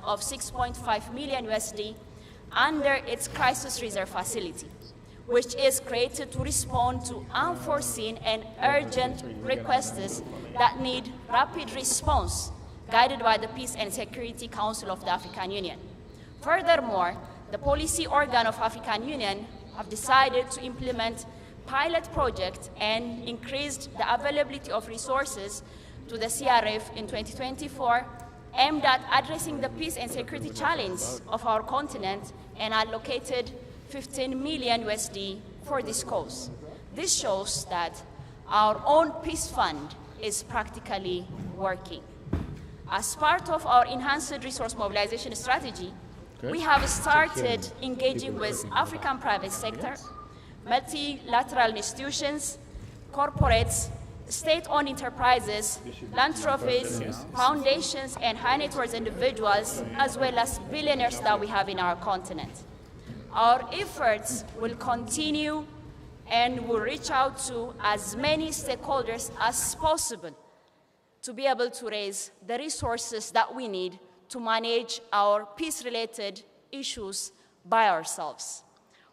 of 6.5 million USD under its crisis reserve facility, which is created to respond to unforeseen and urgent requests that need rapid response, guided by the Peace and Security Council of the African Union. Furthermore, the policy organ of African Union have decided to implement pilot project and increased the availability of resources to the CRF in 2024, aimed at addressing the peace and security challenge of our continent, and allocated 15 million USD for this cause. This shows that our own peace fund is practically working. As part of our enhanced resource mobilization strategy, we have started engaging with African private sector, multilateral institutions, corporates, state-owned enterprises, philanthropies, foundations, and high net worth individuals, as well as billionaires that we have in our continent. Our efforts will continue and will reach out to as many stakeholders as possible to be able to raise the resources that we need to manage our peace-related issues by ourselves.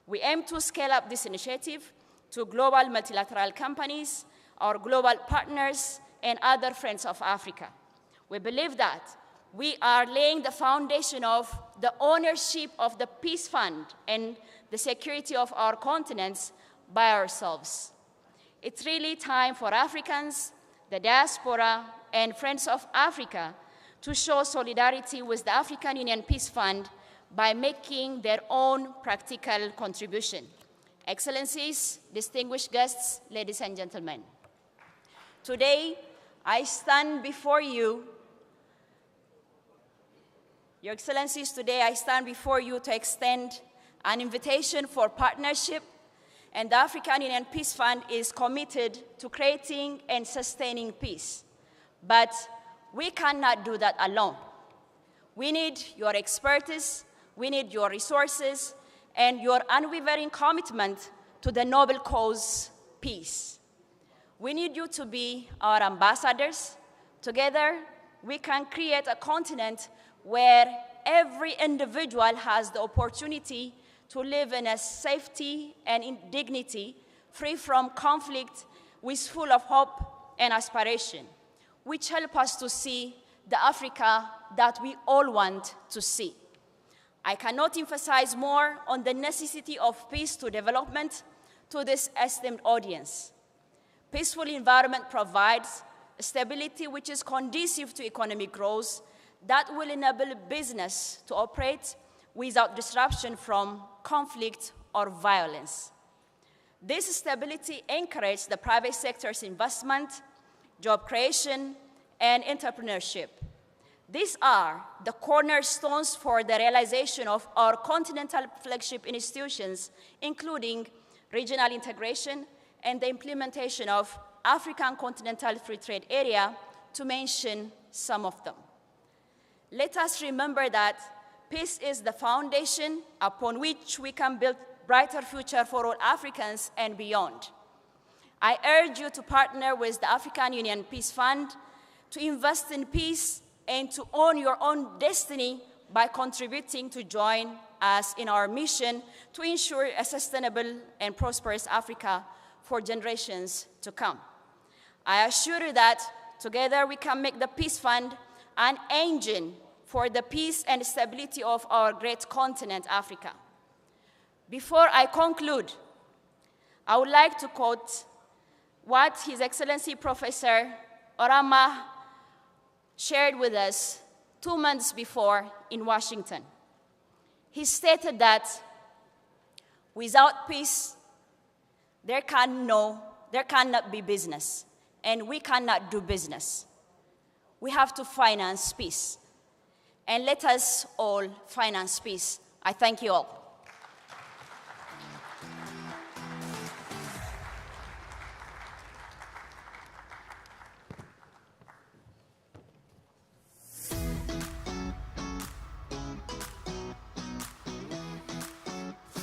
We aim to scale up this initiative to global multilateral companies, our global partners, and other friends of Africa. We believe that we are laying the foundation of the ownership of the Peace Fund and the security of our continents by ourselves. It's really time for Africans, the diaspora, and friends of Africa to show solidarity with the African Union Peace Fund by making their own practical contribution. Excellencies, distinguished guests, ladies and gentlemen, today I stand before you. Your Excellencies, today I stand before you to extend an invitation for partnership, and the African Union Peace Fund is committed to creating and sustaining peace. But we cannot do that alone. We need your expertise, we need your resources, and your unwavering commitment to the noble cause, peace. We need you to be our ambassadors. Together, we can create a continent where every individual has the opportunity to live in a safety and in dignity, free from conflict, with full of hope and aspiration, which help us to see the Africa that we all want to see. I cannot emphasize more on the necessity of peace to development to this esteemed audience. Peaceful environment provides stability which is conducive to economic growth that will enable business to operate without disruption from conflict or violence. This stability encourages the private sector's investment, job creation, and entrepreneurship. These are the cornerstones for the realization of our continental flagship institutions, including regional integration and the implementation of African Continental Free Trade Area, to mention some of them. Let us remember that peace is the foundation upon which we can build a brighter future for all Africans and beyond. I urge you to partner with the African Union Peace Fund to invest in peace and to own your own destiny by contributing to join us in our mission to ensure a sustainable and prosperous Africa for generations to come. I assure you that together we can make the Peace Fund an engine for the peace and stability of our great continent, Africa. Before I conclude, I would like to quote what His Excellency Professor Orama shared with us 2 months before in Washington. He stated that without peace, there cannot be business, and we cannot do business. We have to finance peace, and let us all finance peace. I thank you all.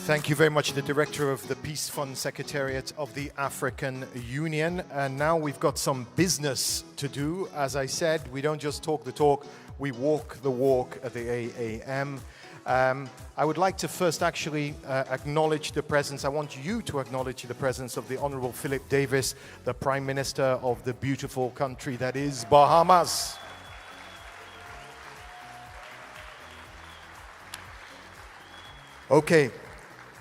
Thank you very much, the Director of the Peace Fund Secretariat of the African Union. And now we've got some business to do. As I said, we don't just talk the talk, we walk the walk at the AAM. I would like to first actually acknowledge the presence, I want you to acknowledge the presence of the Honorable Philip Davis, the Prime Minister of the beautiful country that is Bahamas. Okay,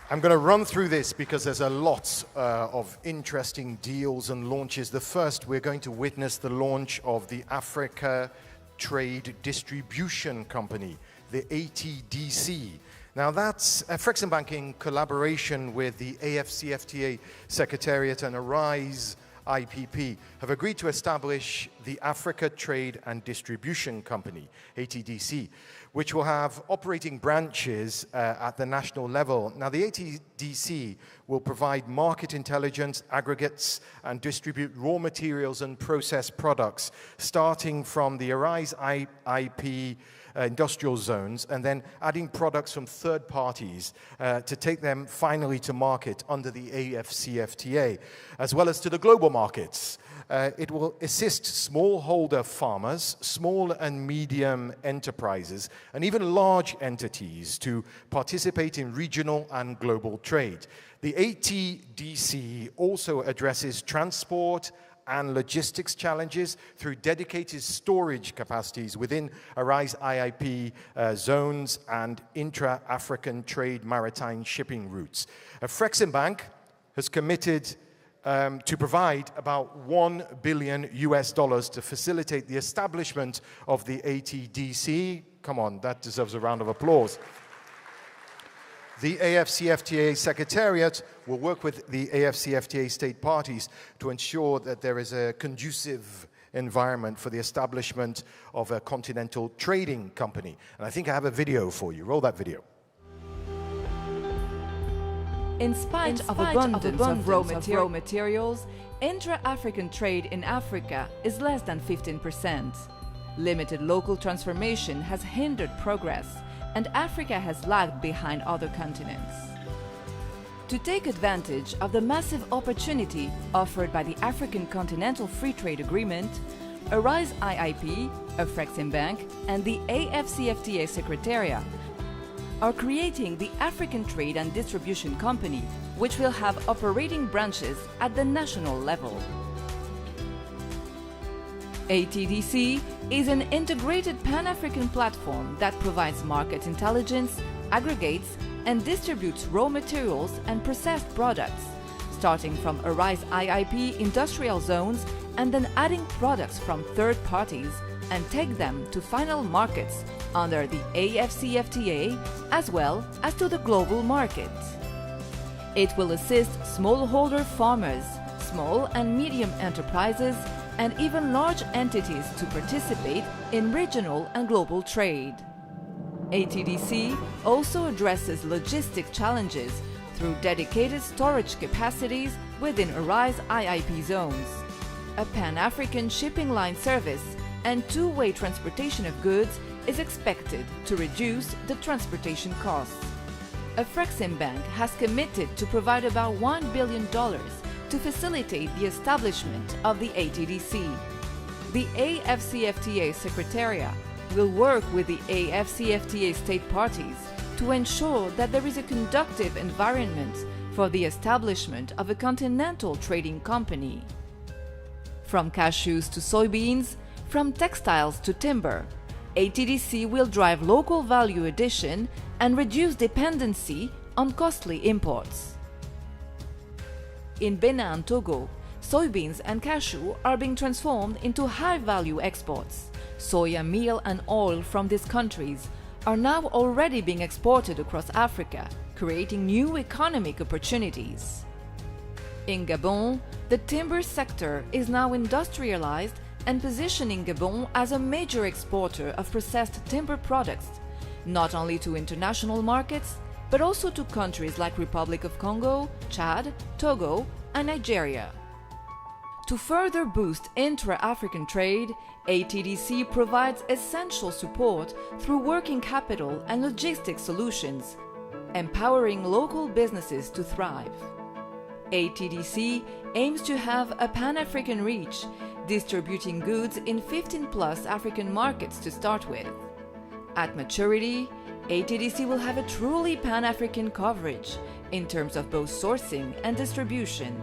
I'm going to run through this because there's a lot of interesting deals and launches. The first, we're going to witness the launch of the Africa Trade Distribution Company, the ATDC. Now that's Afreximbank in collaboration with the AFCFTA Secretariat and Arise IPP have agreed to establish the Africa Trade and Distribution Company, ATDC, which will have operating branches at the national level. Now, the ATDC will provide market intelligence, aggregates, and distribute raw materials and processed products, starting from the Arise IP industrial zones, and then adding products from third parties to take them finally to market under the AFCFTA, as well as to the global markets. It will assist smallholder farmers, small and medium enterprises, and even large entities to participate in regional and global trade. The ATDC also addresses transport and logistics challenges through dedicated storage capacities within Arise IIP zones and intra-African trade maritime shipping routes. Afreximbank has committed to provide about $1 billion to facilitate the establishment of the ATDC. Come on, that deserves a round of applause. The AFCFTA Secretariat will work with the AFCFTA state parties to ensure that there is a conducive environment for the establishment of a continental trading company. And I think I have a video for you. Roll that video. In spite of abundance of raw materials, intra-African trade in Africa is less than 15%. Limited local transformation has hindered progress, and Africa has lagged behind other continents. To take advantage of the massive opportunity offered by the African Continental Free Trade Agreement, Arise IIP, Afreximbank, and the AFCFTA Secretariat are creating the African Trade and Distribution Company, which will have operating branches at the national level. ATDC is an integrated Pan-African platform that provides market intelligence, aggregates, and distributes raw materials and processed products, starting from Arise IIP industrial zones and then adding products from third parties and take them to final markets under the AFCFTA as well as to the global market. It will assist smallholder farmers, small and medium enterprises, and even large entities to participate in regional and global trade. ATDC also addresses logistic challenges through dedicated storage capacities within Arise IIP zones, a Pan-African shipping line service, and two-way transportation of goods is expected to reduce the transportation costs. Afreximbank has committed to provide about $1 billion to facilitate the establishment of the ATDC. The AFCFTA Secretariat will work with the AFCFTA state parties to ensure that there is a conducive environment for the establishment of a continental trading company. From cashews to soybeans, from textiles to timber, ATDC will drive local value addition and reduce dependency on costly imports. In Benin and Togo, soybeans and cashew are being transformed into high-value exports. Soya meal and oil from these countries are now already being exported across Africa, creating new economic opportunities. In Gabon, the timber sector is now industrialized and positioning Gabon as a major exporter of processed timber products, not only to international markets, but also to countries like Republic of Congo, Chad, Togo, and Nigeria. To further boost intra-African trade, ATDC provides essential support through working capital and logistics solutions, empowering local businesses to thrive. ATDC aims to have a Pan-African reach, distributing goods in 15+ African markets to start with. At maturity, ATDC will have a truly Pan-African coverage in terms of both sourcing and distribution.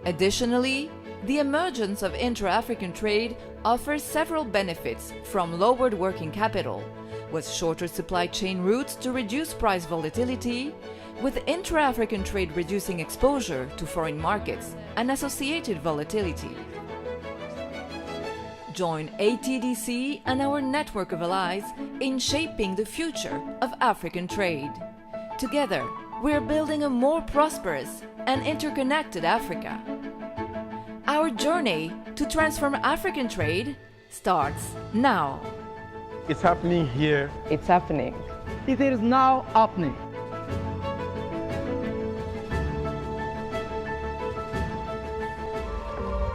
Additionally, the emergence of intra-African trade offers several benefits, from lowered working capital, with shorter supply chain routes to reduce price volatility, with intra-African trade reducing exposure to foreign markets and associated volatility. Join ATDC and our network of allies in shaping the future of African trade. Together, we're building a more prosperous and interconnected Africa. Our journey to transform African trade starts now. It's happening here. It's happening. It is now happening.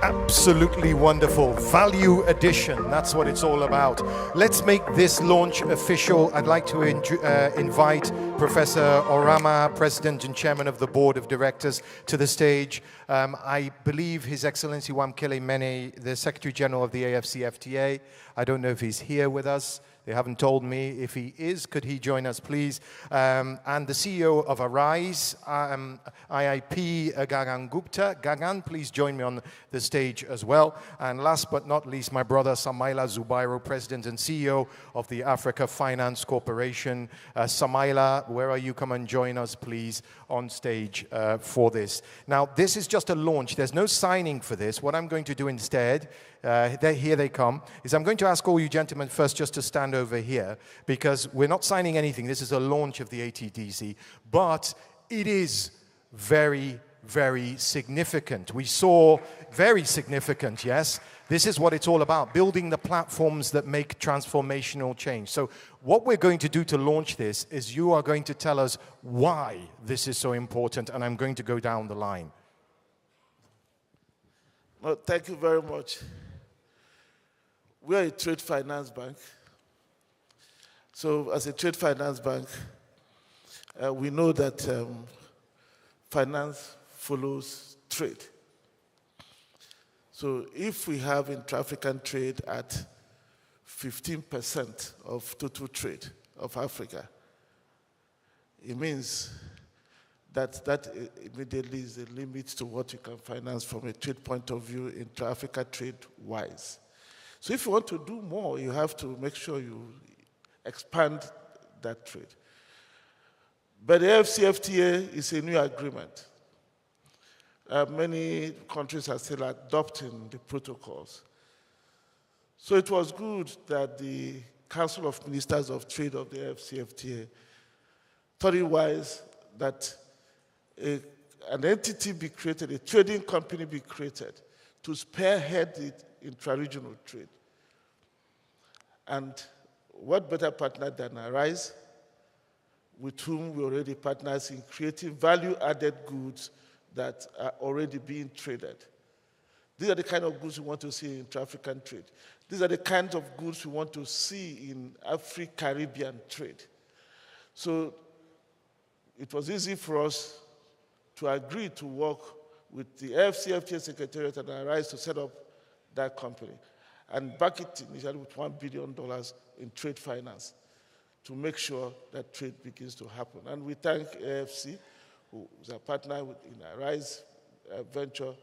Absolutely wonderful. Value addition, that's what it's all about. Let's make this launch official. I'd like to invite Professor Orama, President and Chairman of the Board of Directors, to the stage. I believe His Excellency Wamkele Mene, the Secretary General of the AfCFTA. I don't know if he's here with us. They haven't told me. If he is, could he join us, please? And the CEO of Arise, IIP, Gagan Gupta. Gagan, please join me on the stage as well. And last but not least, my brother Samaila Zubairo, President and CEO of the Africa Finance Corporation. Samaila, where are you? Come and join us, please, on stage for this. Now, this is just a launch. There's no signing for this. What I'm going to do instead, here they come, is I'm going to ask all you gentlemen first just to stand over here, because we're not signing anything. This is a launch of the ATDC, but it is very, very significant. We saw very significant, yes. This is what it's all about, building the platforms that make transformational change. So what we're going to do to launch this is you are going to tell us why this is so important, and I'm going to go down the line. Well, thank you very much. We are a trade finance bank. So as a trade finance bank, we know that finance follows trade. So if we have intra-African trade at 15% of total trade of Africa, it means that immediately is the limit to what you can finance from a trade point of view, intra-Africa trade-wise. So if you want to do more, you have to make sure you expand that trade. But the AfCFTA is a new agreement. Many countries are still adopting the protocols. So it was good that the Council of Ministers of Trade of the AfCFTA thought it wise that an entity be created, a trading company be created to spearhead the intra-regional trade. And what better partner than Arise, with whom we already partners in creating value-added goods that are already being traded. These are the kind of goods we want to see in intra-African trade. These are the kinds of goods we want to see in AfriCaribbean trade. So it was easy for us to agree to work with the AfCFTA Secretariat and Arise to set up that company and back it initially with $1 billion in trade finance to make sure that trade begins to happen. And we thank AFC, who is a partner in Arise venture,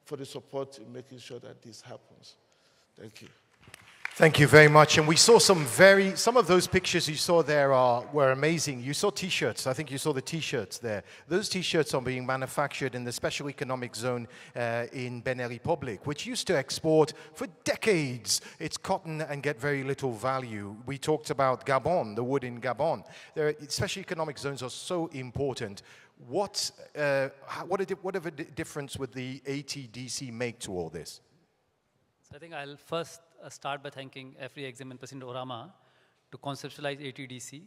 for the support in making sure that this happens. Thank you. Thank you very much. And we saw some of those pictures you saw there were amazing. You saw T-shirts. I think you saw the T-shirts there. Those T-shirts are being manufactured in the Special Economic Zone in Benin Republic, which used to export for decades its cotton and get very little value. We talked about Gabon, the wood in Gabon. Special Economic Zones are so important. What of a difference would the ATDC make to all this? So I think I'll first start by thanking Afreximbank President Orama to conceptualize ATDC.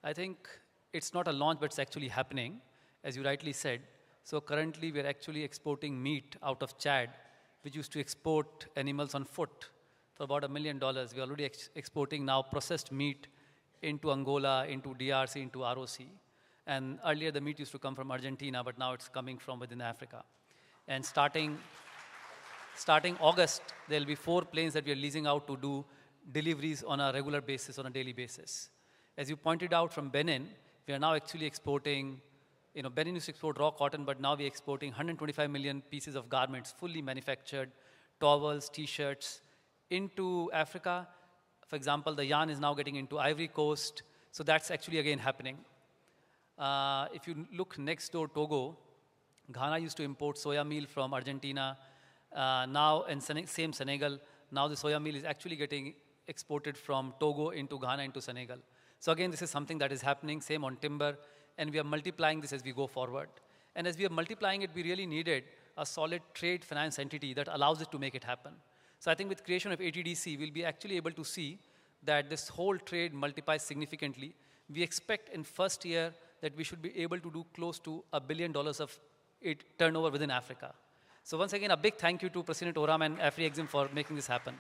I think it's not a launch, but it's actually happening, as you rightly said. So currently, we're actually exporting meat out of Chad, which used to export animals on foot for about $1 million. We're already exporting now processed meat into Angola, into DRC, into ROC. And earlier, the meat used to come from Argentina, but now it's coming from within Africa. And starting August, there'll be 4 planes that we are leasing out to do deliveries on a regular basis, on a daily basis. As you pointed out from Benin, we are now actually exporting, Benin used to export raw cotton, but now we're exporting 125 million pieces of garments, fully manufactured, towels, t-shirts, into Africa. For example, the yarn is now getting into Ivory Coast, so that's actually again happening. If you look next door, Togo, Ghana used to import soya meal from Argentina, now, and same Senegal, now the soya meal is actually getting exported from Togo into Ghana into Senegal. So again, this is something that is happening, same on timber, and we are multiplying this as we go forward. And as we are multiplying it, we really needed a solid trade finance entity that allows it to make it happen. So I think with creation of ATDC, we'll be actually able to see that this whole trade multiplies significantly. We expect in first year that we should be able to do close to $1 billion of turnover within Africa. So once again, a big thank you to President Oram and AfriExim for making this happen.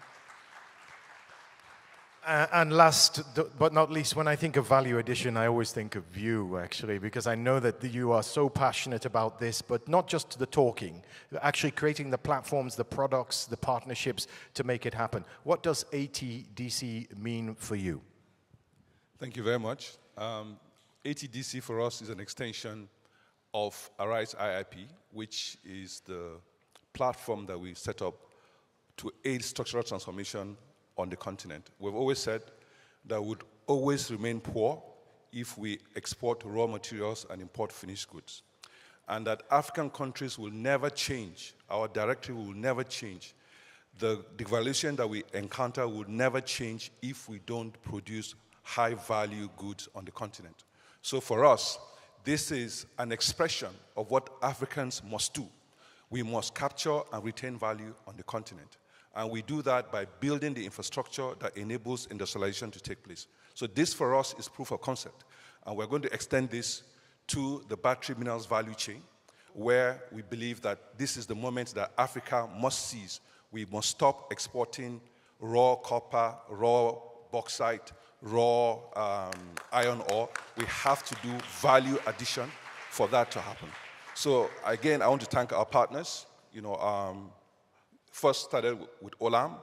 And last but not least, when I think of value addition, I always think of you, actually, because I know that you are so passionate about this, but not just the talking, actually creating the platforms, the products, the partnerships to make it happen. What does ATDC mean for you? Thank you very much. ATDC for us is an extension of Arise IIP, which is the platform that we set up to aid structural transformation on the continent. We've always said that we would always remain poor if we export raw materials and import finished goods. And that African countries will never change, our directive will never change. The devaluation that we encounter will never change if we don't produce high-value goods on the continent. So for us, this is an expression of what Africans must do. We must capture and retain value on the continent. And we do that by building the infrastructure that enables industrialization to take place. So this for us is proof of concept. And we're going to extend this to the battery minerals value chain, where we believe that this is the moment that Africa must seize. We must stop exporting raw copper, raw bauxite, raw iron ore. We have to do value addition for that to happen. So again, I want to thank our partners. First started with Olam,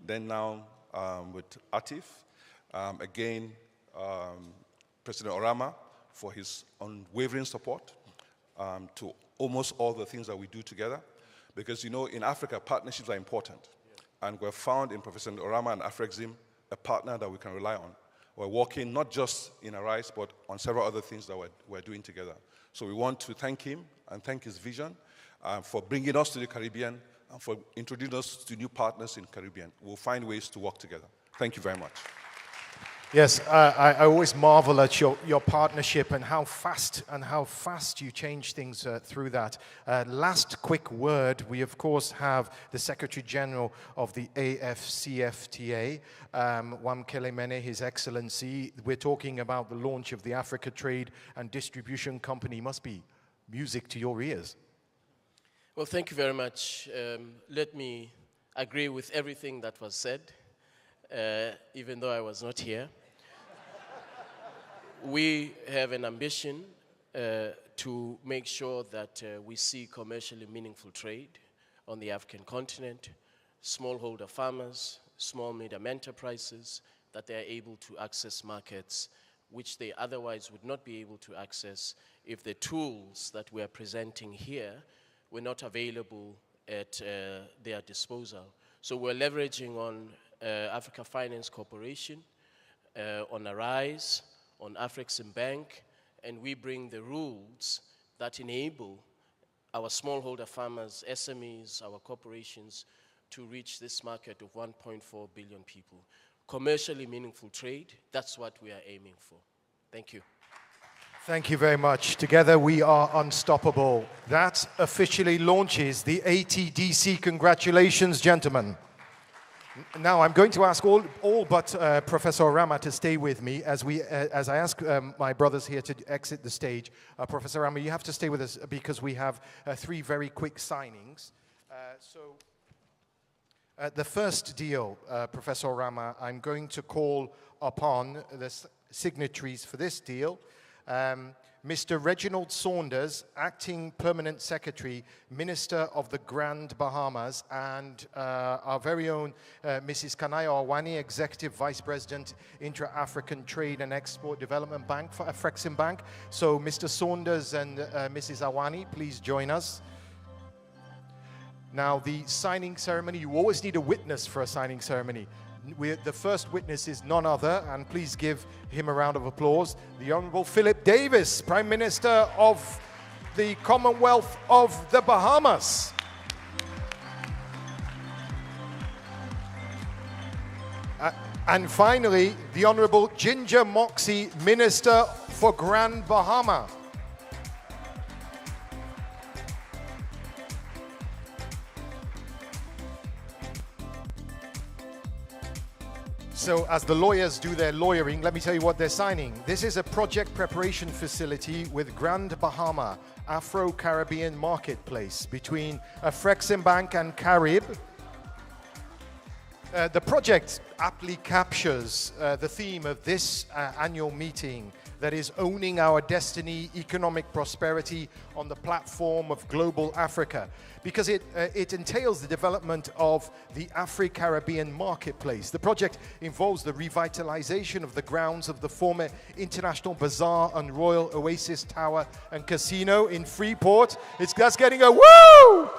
then now with Atif. President Orama for his unwavering support to almost all the things that we do together. Because, in Africa, partnerships are important. And we're found in Professor Orama and Afrexim a partner that we can rely on. We're working not just in Arise, but on several other things that we're doing together. So we want to thank him and thank his vision for bringing us to the Caribbean and for introducing us to new partners in the Caribbean. We'll find ways to work together. Thank you very much. Yes, I always marvel at your partnership and how fast you change things through that. Last quick word, we of course have the Secretary General of the AfCFTA, Wamkele Mene, His Excellency. We're talking about the launch of the Africa Trade and Distribution Company. Must be music to your ears. Well, thank you very much. Let me agree with everything that was said, even though I was not here. We have an ambition to make sure that we see commercially meaningful trade on the African continent, smallholder farmers, small medium enterprises, that they are able to access markets which they otherwise would not be able to access if the tools that we are presenting here were not available at their disposal. So we're leveraging on Africa Finance Corporation, on Arise, on Afreximbank, and we bring the rules that enable our smallholder farmers, SMEs, our corporations to reach this market of 1.4 billion people. Commercially meaningful trade, that's what we are aiming for. Thank you. Thank you very much. Together we are unstoppable. That officially launches the ATDC. Congratulations, gentlemen. Now I'm going to ask all but Professor Orama to stay with me as I ask my brothers here to exit the stage. Professor Orama, you have to stay with us because we have 3 very quick signings. The first deal, Professor Orama, I'm going to call upon the signatories for this deal. Mr. Reginald Saunders, Acting Permanent Secretary, Minister of the Grand Bahamas, and our very own Mrs. Kanayo Awani, Executive Vice President, Intra-African Trade and Export Development Bank for Afreximbank. So Mr. Saunders and Mrs. Awani, please join us. Now, the signing ceremony, you always need a witness for a signing ceremony. The first witness is none other, and please give him a round of applause, the Honorable Philip Davis, Prime Minister of the Commonwealth of the Bahamas. And finally, the Honorable Ginger Moxie, Minister for Grand Bahama. So as the lawyers do their lawyering, let me tell you what they're signing. This is a project preparation facility with Grand Bahama Afro-Caribbean Marketplace between Afreximbank and Carib. The project aptly captures the theme of this annual meeting, that is owning our destiny, economic prosperity on the platform of global Africa, because it entails the development of the AfriCaribbean marketplace. The project involves the revitalization of the grounds of the former International Bazaar and Royal Oasis Tower and Casino in Freeport. That's getting a woo!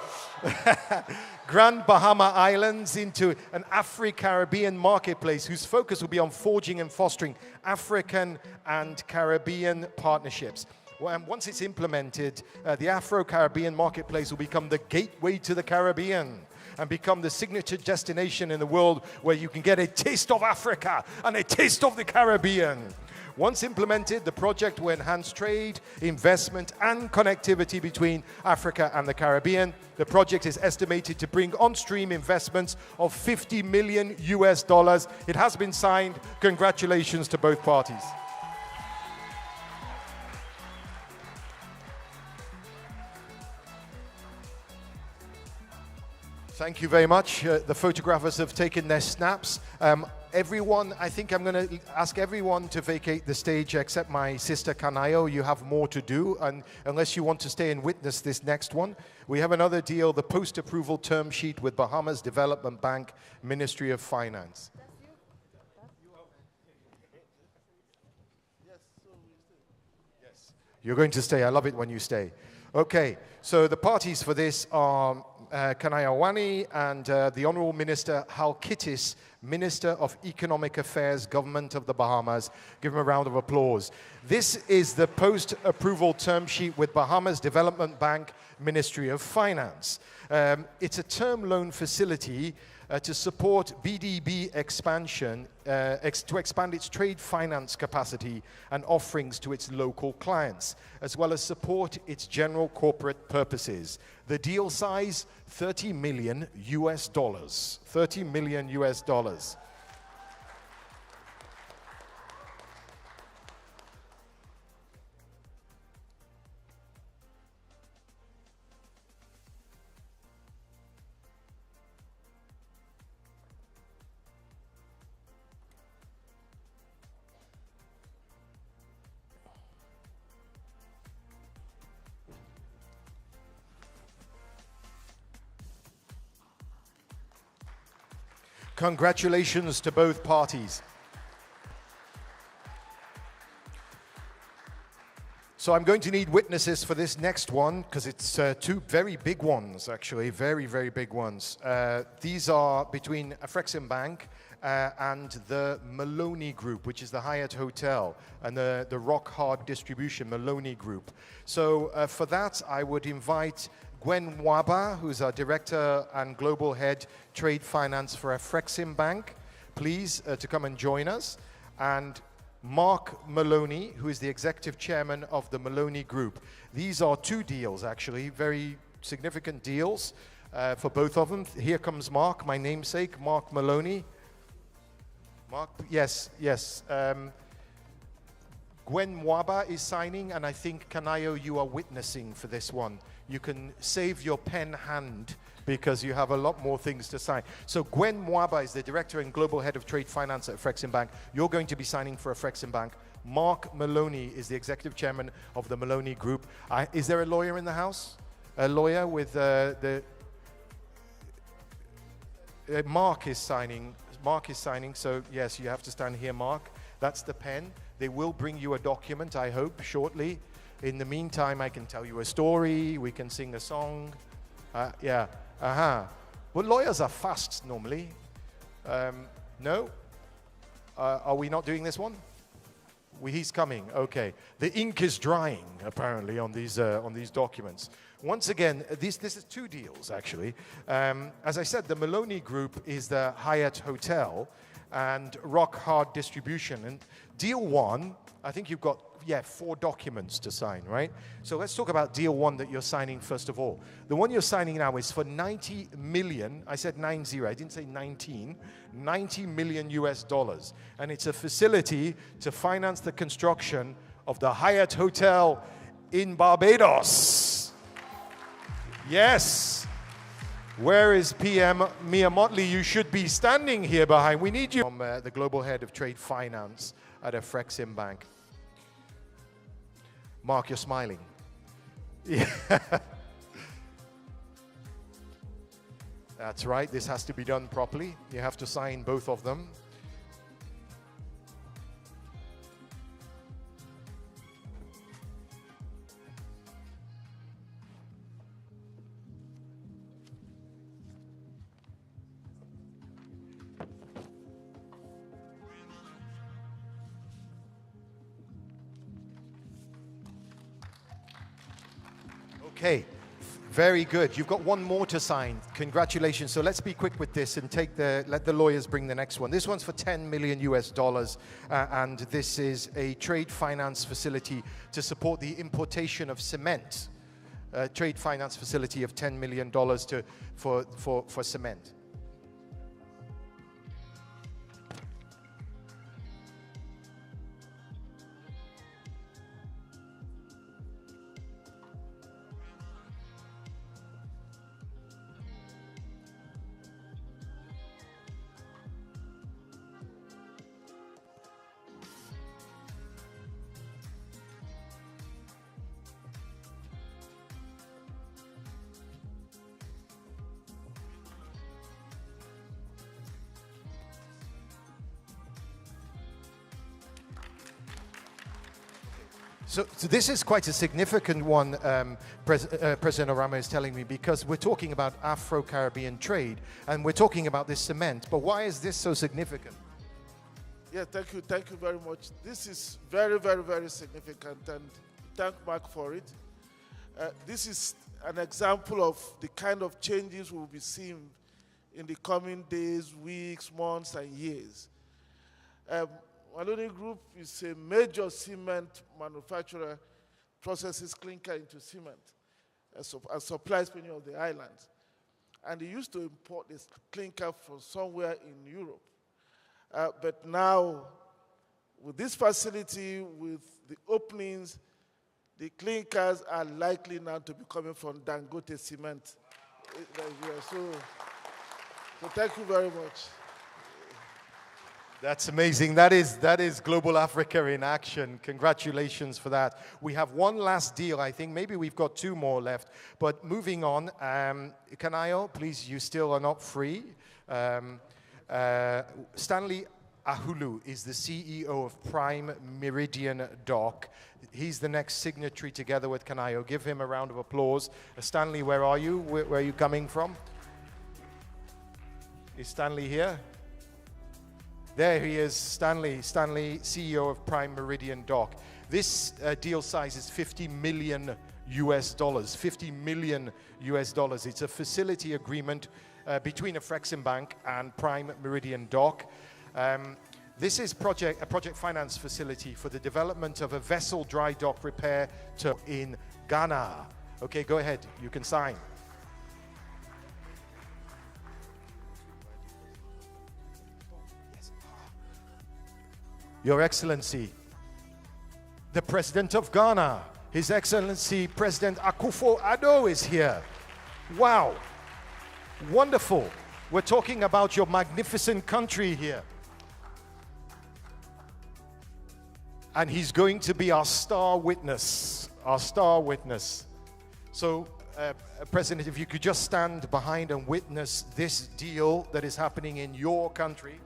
Grand Bahama Islands into an Afri-Caribbean marketplace whose focus will be on forging and fostering African and Caribbean partnerships. Well, once it's implemented, the Afro-Caribbean marketplace will become the gateway to the Caribbean and become the signature destination in the world where you can get a taste of Africa and a taste of the Caribbean. Once implemented, the project will enhance trade, investment, and connectivity between Africa and the Caribbean. The project is estimated to bring on-stream investments of $50 million. It has been signed. Congratulations to both parties. Thank you very much. The photographers have taken their snaps. Everyone, I think I'm going to ask everyone to vacate the stage except my sister Kanayo. You have more to do, and unless you want to stay and witness this next one. We have another deal, the post-approval term sheet with Bahamas Development Bank, Ministry of Finance. Yes, you're going to stay. I love it when you stay. Okay, so the parties for this are Kanayo Awani and the Honourable Minister Hal Kittis, Minister of Economic Affairs, Government of the Bahamas. Give him a round of applause. This is the post-approval term sheet with Bahamas Development Bank, Ministry of Finance. It's a term loan facility to support BDB expansion, to expand its trade finance capacity and offerings to its local clients, as well as support its general corporate purposes. The deal size, $30 million. $30 million. Congratulations to both parties. So I'm going to need witnesses for this next one because it's two very big ones, actually, very, very big ones. These are between Afreximbank and the Maloney Group, which is the Hyatt Hotel, and the Rock Hard Distribution Maloney Group. So for that, I would invite Gwen Mwaba, who's our Director and Global Head Trade Finance for Afreximbank, please, to come and join us. And Mark Maloney, who is the Executive Chairman of the Maloney Group. These are two deals, actually, very significant deals for both of them. Here comes Mark, my namesake, Mark Maloney. Mark, yes. Gwen Mwaba is signing, and I think, Kanayo, you are witnessing for this one. You can save your pen hand because you have a lot more things to sign. So Gwen Mwaba is the Director and Global Head of Trade Finance at Afreximbank. You're going to be signing for Afreximbank. Mark Maloney is the executive chairman of the Maloney Group. Is there a lawyer in the house? A lawyer with Mark is signing. Mark is signing, so yes, you have to stand here, Mark. That's the pen. They will bring you a document, I hope, shortly. In the meantime, I can tell you a story. We can sing a song. Yeah. Well, lawyers are fast normally. No? Are we not doing this one? He's coming. Okay. The ink is drying apparently on these documents. Once again, this is two deals actually. As I said, the Maloney Group is the Hyatt Hotel and Rock Hard Distribution. And deal one, I think you've got 4 documents to sign, right? So let's talk about deal one that you're signing first of all. The one you're signing now is for 90 million. I said 90, I didn't say 19. 90 million US dollars. And it's a facility to finance the construction of the Hyatt Hotel in Barbados. Yes. Where is PM Mia Motley? You should be standing here behind. We need you. From the Global Head of Trade Finance at Afreximbank. Mark, you're smiling. Yeah. That's right. This has to be done properly. You have to sign both of them. Okay, very good. You've got one more to sign. Congratulations. So let's be quick with this and let the lawyers bring the next one. This one's for 10 million US dollars, and this is a trade finance facility to support the importation of cement. Trade finance facility of $10 million for cement. So this is quite a significant one, President Orama is telling me, because we're talking about Afro-Caribbean trade, and we're talking about this cement. But why is this so significant? Yeah, thank you very much. This is very, very, very significant, and thank Mark for it. This is an example of the kind of changes we'll be seeing in the coming days, weeks, months, and years. Maloney Group is a major cement manufacturer, processes clinker into cement and supplies many of the islands. And they used to import this clinker from somewhere in Europe. But now, with this facility, with the openings, the clinkers are likely now to be coming from Dangote Cement. So thank you very much. That's amazing. That is Global Africa in action. Congratulations for that. We have one last deal, I think. Maybe we've got 2 more left. But moving on, Kanayo, please, you still are not free. Stanley Ahulu is the CEO of Prime Meridian Dock. He's the next signatory together with Kanayo. Give him a round of applause. Stanley, where are you? Where are you coming from? Is Stanley here? There he is, Stanley, CEO of Prime Meridian Dock. This deal size is $50 million US. $50 million US. It's a facility agreement between Afreximbank and Prime Meridian Dock. This is a project finance facility for the development of a vessel dry dock repair in Ghana. Okay, go ahead, you can sign. Your Excellency, the President of Ghana, His Excellency President Akufo-Addo is here. Wow, wonderful. We're talking about your magnificent country here. And he's going to be our star witness, So, President, if you could just stand behind and witness this deal that is happening in your country.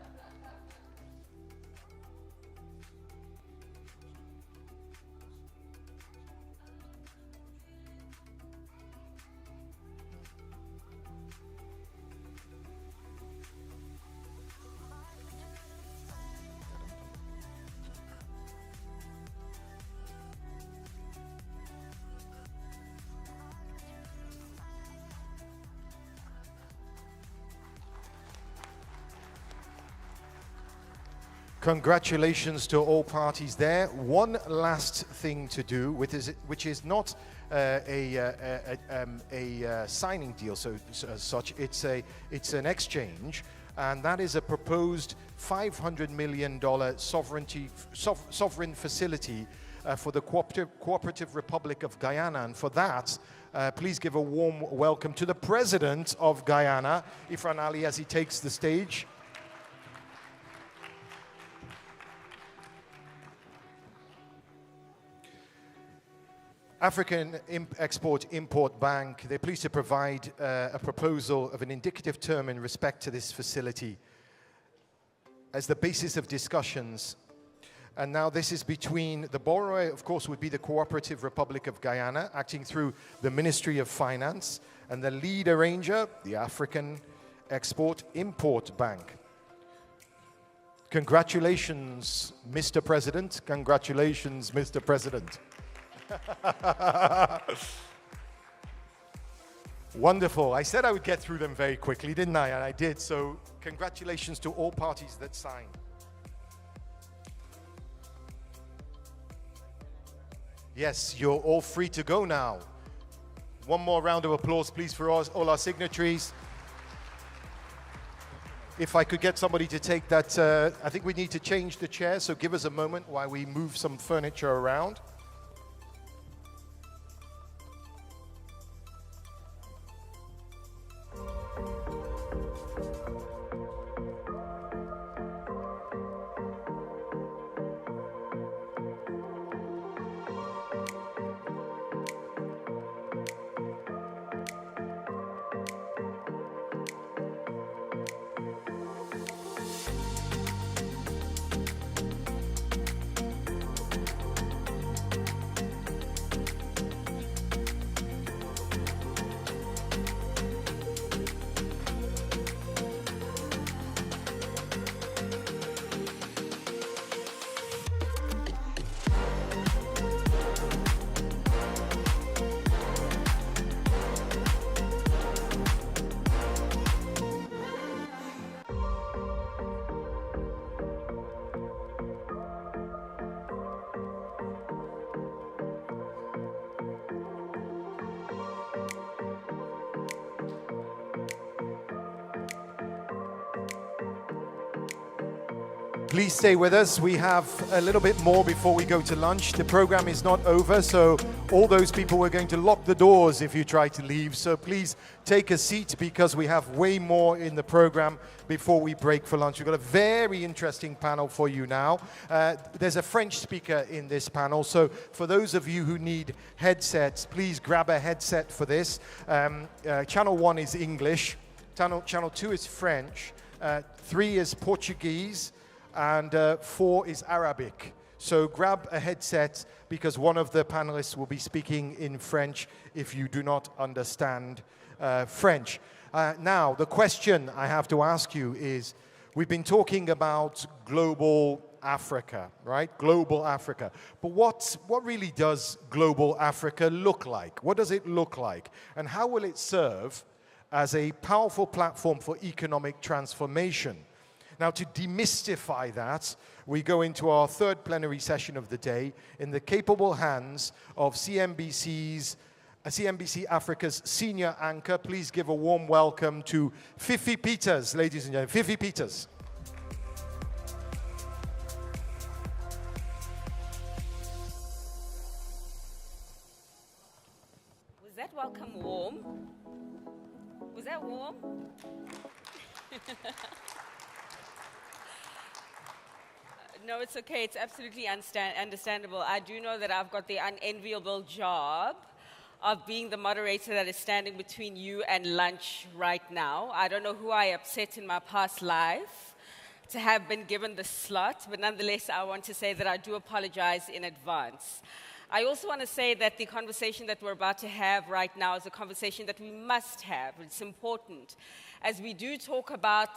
Congratulations to all parties there. One last thing to do, which is not a signing deal, such. It's an exchange, and that is a proposed $500 million sovereign facility for the Cooperative Republic of Guyana. And for that, please give a warm welcome to the President of Guyana, Ifran Ali, as he takes the stage. African Export-Import Bank, they're pleased to provide a proposal of an indicative term in respect to this facility as the basis of discussions. And now this is between the borrower, of course, would be the Cooperative Republic of Guyana, acting through the Ministry of Finance, and the lead arranger, the African Export-Import Bank. Congratulations, Mr. President. Congratulations, Mr. President. Wonderful. I said I would get through them very quickly, didn't I? And I did. So congratulations to all parties that signed. Yes, you're all free to go now. One more round of applause, please, for all our signatories. If I could get somebody to take that, I think we need to change the chair, so give us a moment while we move some furniture around. Please stay with us. We have a little bit more before we go to lunch. The program is not over, so all those people, we're going to lock the doors if you try to leave. So please take a seat because we have way more in the program before we break for lunch. We've got a very interesting panel for you now. There's a French speaker in this panel, so for those of you who need headsets, please grab a headset for this. Channel 1 is English, channel 2 is French, 3 is Portuguese, and 4 is Arabic. So grab a headset because one of the panelists will be speaking in French if you do not understand French. Now, the question I have to ask you is, we've been talking about global Africa, right? Global Africa. But what really does global Africa look like? What does it look like? And how will it serve as a powerful platform for economic transformation? Now, to demystify that, we go into our third plenary session of the day in the capable hands of CNBC Africa's senior anchor. Please give a warm welcome to Fifi Peters, ladies and gentlemen. Fifi Peters. Was that welcome warm? Was that warm? No, it's okay. It's absolutely understandable. I do know that I've got the unenviable job of being the moderator that is standing between you and lunch right now. I don't know who I upset in my past life to have been given the slot, but nonetheless, I want to say that I do apologize in advance. I also want to say that the conversation that we're about to have right now is a conversation that we must have. It's important. As we do talk about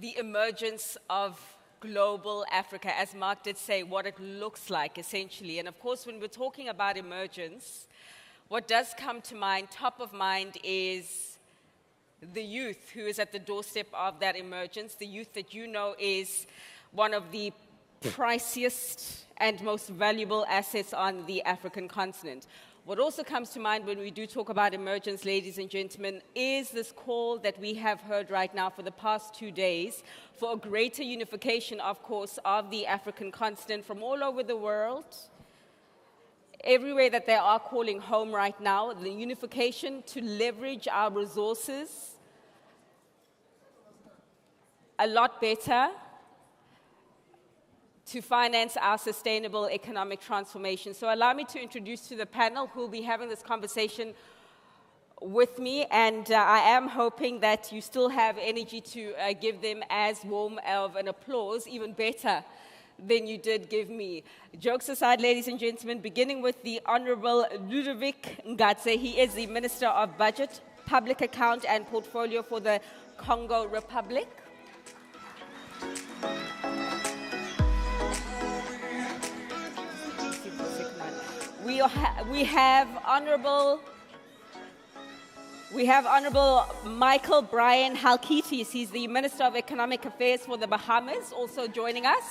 the emergence of global Africa, as Mark did say, what it looks like, essentially. And of course, when we're talking about emergence, what does come to mind, top of mind, is the youth who is at the doorstep of that emergence, the youth that you know is one of the priciest and most valuable assets on the African continent. What also comes to mind when we do talk about emergence, ladies and gentlemen, is this call that we have heard right now for the past 2 days for a greater unification, of course, of the African continent from all over the world. Everywhere that they are calling home right now, the unification to leverage our resources a lot better to finance our sustainable economic transformation. So allow me to introduce to the panel who will be having this conversation with me, and I am hoping that you still have energy to give them as warm of an applause, even better than you did give me. Jokes aside, ladies and gentlemen, beginning with the Honorable Ludovic Ngatse. He is the Minister of Budget, Public Account and Portfolio for the Congo Republic. We have Honorable Michael Brian Halkitis. He's the Minister of Economic Affairs for the Bahamas, also joining us.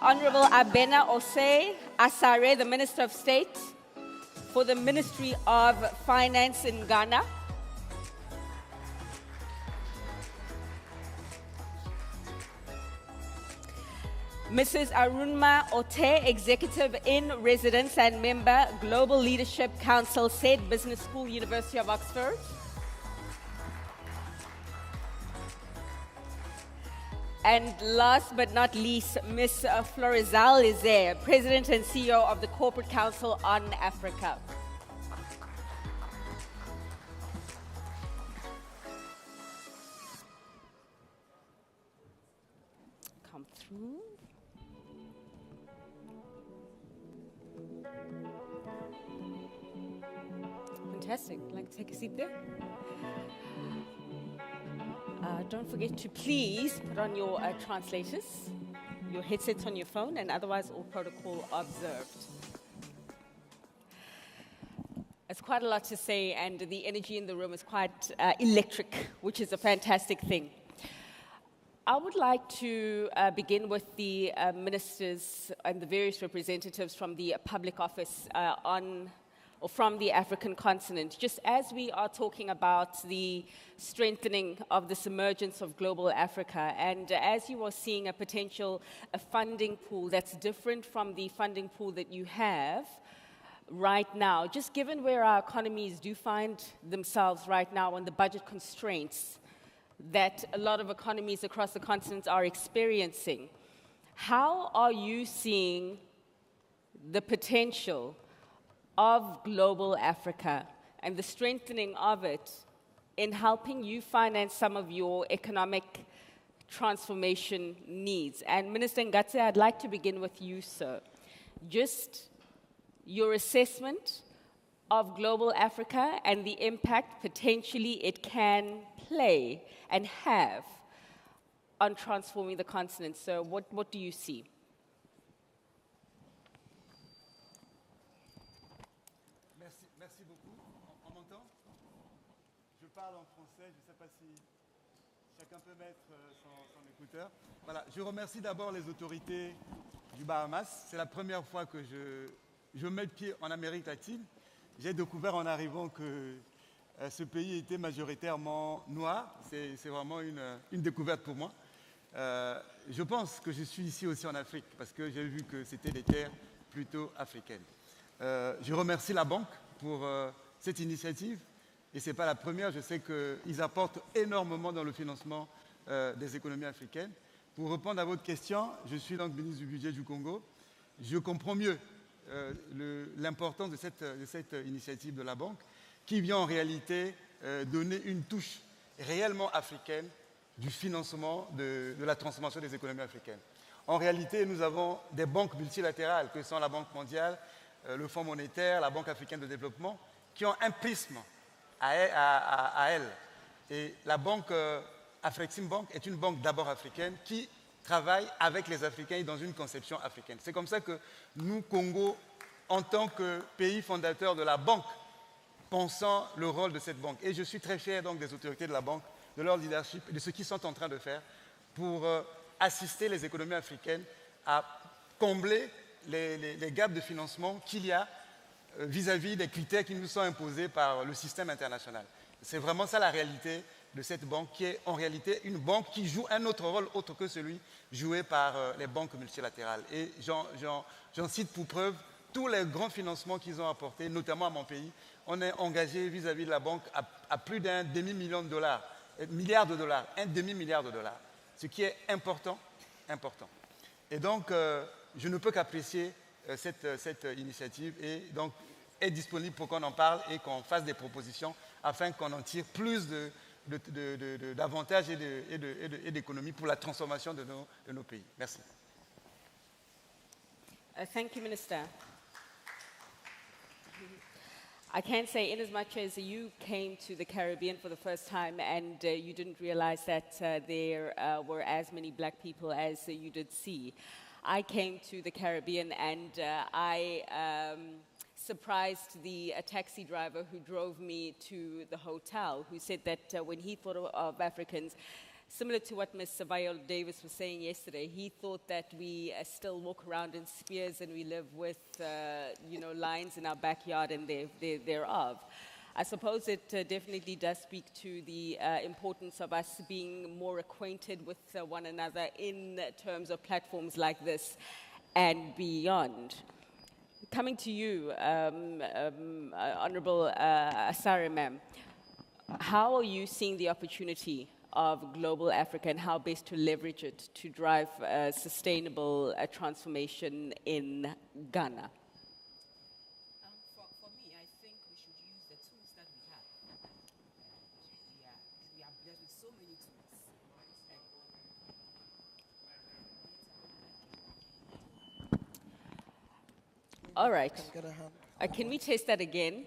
Honorable Abena Osei Asare, the Minister of State for the Ministry of Finance in Ghana. Mrs. Arunma Ote, Executive in Residence and Member, Global Leadership Council, SAID Business School, University of Oxford. And last but not least, Ms. Florizal Lizer, President and CEO of the Corporate Council on Africa. Come through. Fantastic. I'd like to take a seat there. Don't forget to please put on your translators, your headsets on your phone, and otherwise all protocol observed. It's quite a lot to say, and the energy in the room is quite electric, which is a fantastic thing. I would like to begin with the ministers and the various representatives from the public office from the African continent. Just as we are talking about the strengthening of this emergence of global Africa, and as you are seeing a funding pool that's different from the funding pool that you have right now, just given where our economies do find themselves right now and the budget constraints that a lot of economies across the continent are experiencing, how are you seeing the potential of global Africa and the strengthening of it in helping you finance some of your economic transformation needs? And Minister Ngatse, I'd like to begin with you, sir. Just your assessment of global Africa and the impact potentially it can play and have on transforming the continent. So what do you see? Merci beaucoup. On m'entend? Je parle en français, je ne sais pas si chacun peut mettre son écouteur. Voilà, je remercie d'abord les autorités du Bahamas. C'est la première fois que je mets le pied en Amérique latine. J'ai découvert en arrivant que ce pays était majoritairement noir. C'est vraiment une découverte pour moi. Je pense que je suis ici aussi en Afrique parce que j'ai vu que c'était des terres plutôt africaines. Je remercie la banque pour cette initiative. et ce n'est pas la première, je sais qu'ils apportent énormément dans le financement des économies africaines. Pour répondre à votre question, je suis donc ministre du budget du Congo. Je comprends mieux l'importance de cette initiative de la banque qui vient en réalité donner une touche réellement africaine du financement de la transformation des économies africaines. En réalité, nous avons des banques multilatérales que sont la Banque mondiale, le Fonds monétaire, la Banque africaine de développement, qui ont un prisme à elles. Et la banque Afreximbank est une banque d'abord africaine qui travaille avec les Africains et dans une conception africaine. C'est comme ça que nous, Congo, en tant que pays fondateur de la banque, pensons le rôle de cette banque. Et je suis très fier donc des autorités de la banque, de leur leadership et de ce qu'ils sont en train de faire pour assister les économies africaines à combler les gaps de financement qu'il y a vis-à-vis des critères qui nous sont imposés par le système international. C'est vraiment ça la réalité de cette banque, qui est en réalité une banque qui joue un autre rôle autre que celui joué par les banques multilatérales. Et j'en cite pour preuve tous les grands financements qu'ils ont apportés, notamment à mon pays. On est engagé vis-à-vis de la banque à plus d'un demi-milliard de dollars, un demi-milliard de dollars, ce qui est important. Et donc, je ne peux qu'apprécier cette initiative et donc est disponible pour qu'on en parle et qu'on fasse des propositions afin qu'on en tire plus d'avantages et d'économies pour la transformation de nos pays. Merci. Thank you, Minister. I can say, in as much as you came to the Caribbean for the first time and you didn't realize that there were as many black people as you did see, I came to the Caribbean and I surprised the taxi driver who drove me to the hotel, who said that when he thought of Africans, similar to what Ms. Viola Davis was saying yesterday, he thought that we still walk around in spears and we live with, lions in our backyard and thereof. I suppose it definitely does speak to the importance of us being more acquainted with one another in terms of platforms like this and beyond. Coming to you, Honorable Asare, ma'am, how are you seeing the opportunity of global Africa and how best to leverage it to drive sustainable transformation in Ghana? For me, I think we should use the tools that we have. We are blessed with so many tools. All right. Can we test that again?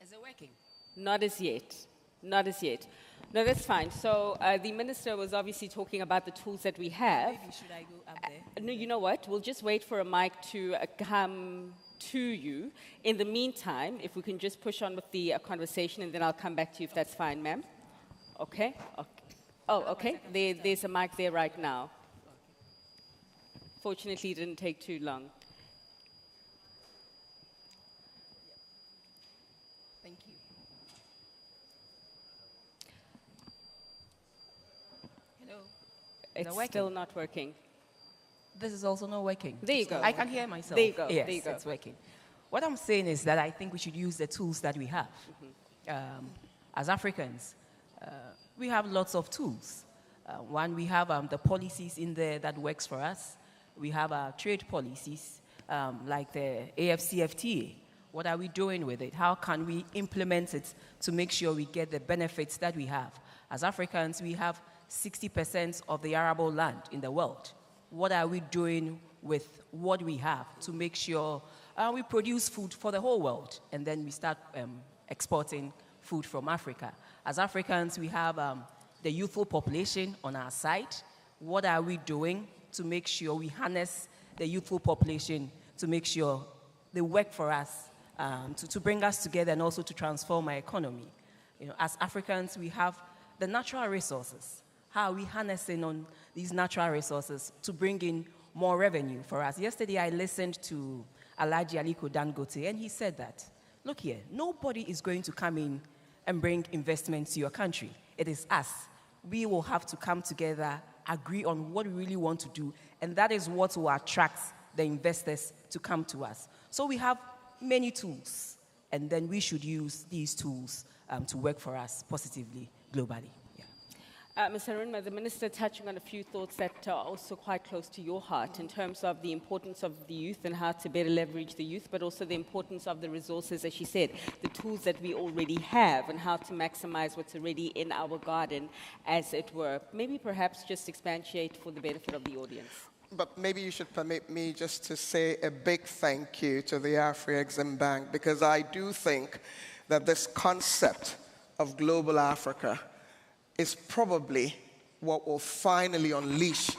Is it working? Not as yet. Not as yet. No, that's fine. So the minister was obviously talking about the tools that we have. Maybe should I go up there? No, you know what? We'll just wait for a mic to come to you. In the meantime, if we can just push on with the conversation, and then I'll come back to you if that's fine, ma'am. Okay? Oh, okay. There's a mic there right now. Fortunately, it didn't take too long. Thank you. Hello. It's still not working. This is also not working. There you go. I can hear myself. There you go. Yes, there you go. it's working. What I'm saying is that I think we should use the tools that we have. As Africans, we have lots of tools. One, we have the policies in there that works for us. We have our trade policies, like the AfCFTA. What are we doing with it? How can we implement it to make sure we get the benefits that we have? As Africans, we have 60% of the arable land in the world. What are we doing with what we have to make sure we produce food for the whole world, and then we start exporting food from Africa? As Africans, we have the youthful population on our side. What are we doing to make sure we harness the youthful population to make sure they work for us, to bring us together and also to transform our economy? As Africans, we have the natural resources. How are we harnessing on these natural resources to bring in more revenue for us? Yesterday, I listened to Alhaji Aliko Dangote, and he said that, look here, nobody is going to come in and bring investment to your country. It is us. We will have to come together, agree on what we really want to do, and that is what will attract the investors to come to us. So we have many tools, and then we should use these tools to work for us positively globally. Ms. Harunma, the Minister touching on a few thoughts that are also quite close to your heart in terms of the importance of the youth and how to better leverage the youth, but also the importance of the resources, as she said, the tools that we already have and how to maximize what's already in our garden, as it were. Maybe perhaps just expatiate for the benefit of the audience. But maybe you should permit me just to say a big thank you to the Afreximbank, because I do think that this concept of global Africa is probably what will finally unleash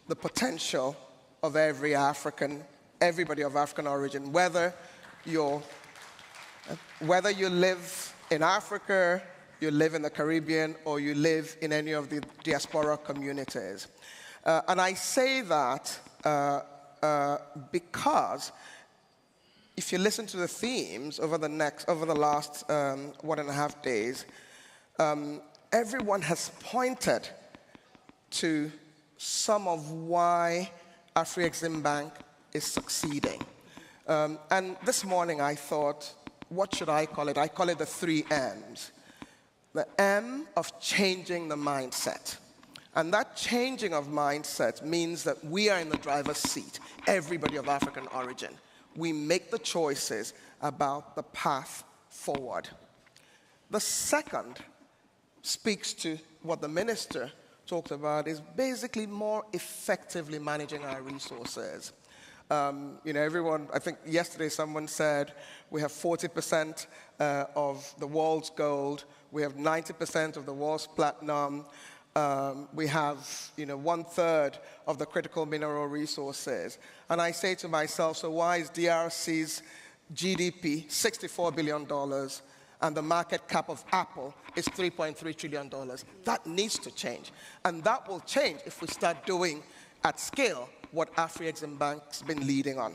the potential of everybody of African origin, whether you live in Africa, you live in the Caribbean, or you live in any of the diaspora communities. And I say that because if you listen to the themes over the last 1.5 days, everyone has pointed to some of why Afreximbank is succeeding. And this morning I thought, what should I call it? I call it the 3 M's. The M of changing the mindset. And that changing of mindset means that we are in the driver's seat, everybody of African origin. We make the choices about the path forward. The second speaks to what the Minister talked about, is basically more effectively managing our resources. Everyone, I think yesterday someone said we have 40% of the world's gold, we have 90% of the world's platinum, we have 1/3 of the critical mineral resources. And I say to myself, so why is DRC's GDP $64 billion and the market cap of Apple is $3.3 trillion? That needs to change. And that will change if we start doing at scale what Afreximbank's been leading on.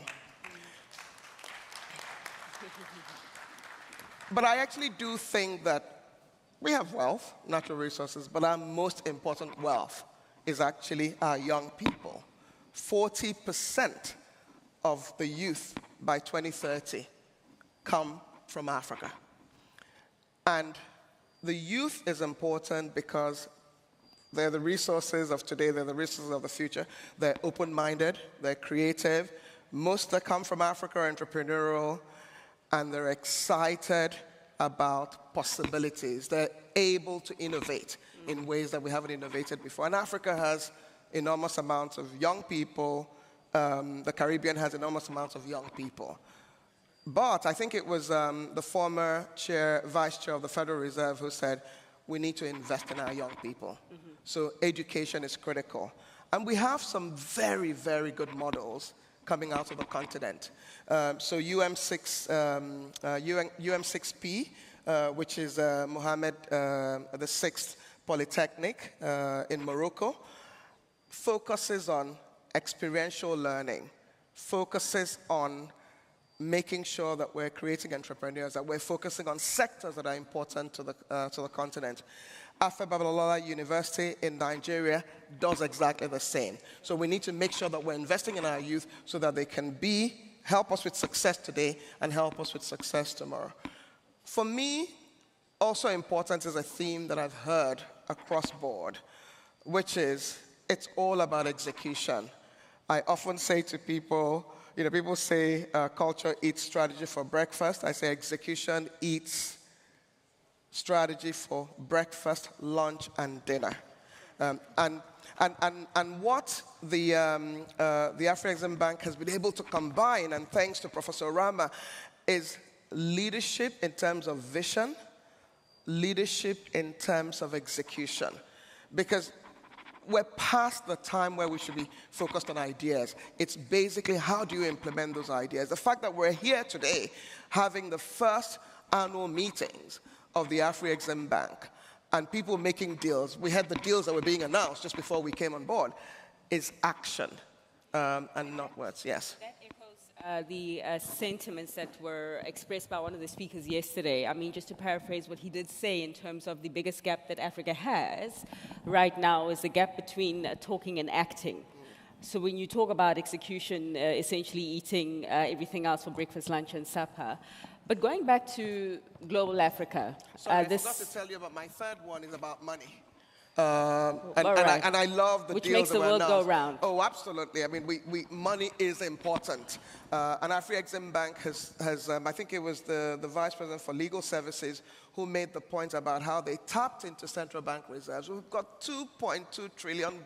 But I actually do think that we have wealth, natural resources, but our most important wealth is actually our young people. 40% of the youth by 2030 come from Africa. And the youth is important because they're the resources of today, they're the resources of the future. They're open-minded, they're creative. Most that come from Africa are entrepreneurial, and they're excited about possibilities. They're able to innovate in ways that we haven't innovated before. And Africa has enormous amounts of young people. The Caribbean has enormous amounts of young people. But I think it was the former vice chair of the Federal Reserve who said, we need to invest in our young people. Mm-hmm. So education is critical. And we have some very, very good models coming out of the continent. So UM6P, which is Mohammed VI Polytechnic in Morocco, focuses on experiential learning, focuses on making sure that we're creating entrepreneurs, that we're focusing on sectors that are important to the continent. Afreximbank University in Nigeria does exactly the same. So we need to make sure that we're investing in our youth so that they can help us with success today and help us with success tomorrow. For me, also important is a theme that I've heard across board, which is it's all about execution. I often say to people, people say culture eats strategy for breakfast. I say execution eats strategy for breakfast, lunch, and dinner. And what the Afreximbank has been able to combine, and thanks to Professor Rama, is leadership in terms of vision, leadership in terms of execution. Because we're past the time where we should be focused on ideas. It's basically how do you implement those ideas. The fact that we're here today having the first annual meetings of the Afreximbank and people making deals, we had the deals that were being announced just before we came on board, is action and not words. Yes? That echoes the sentiments that were expressed by one of the speakers yesterday. I mean, just to paraphrase what he did say in terms of the biggest gap that Africa has right now is the gap between talking and acting. So when you talk about execution, essentially eating everything else for breakfast, lunch, and supper, But going back to Global Africa, Sorry, I forgot to tell you about my third one is about money. And I love the Which deals makes the that were world go announced. round. Oh, absolutely. I mean, money is important. And Afreximbank has I think it was the Vice President for Legal Services who made the point about how they tapped into central bank reserves. We've got $2.2 trillion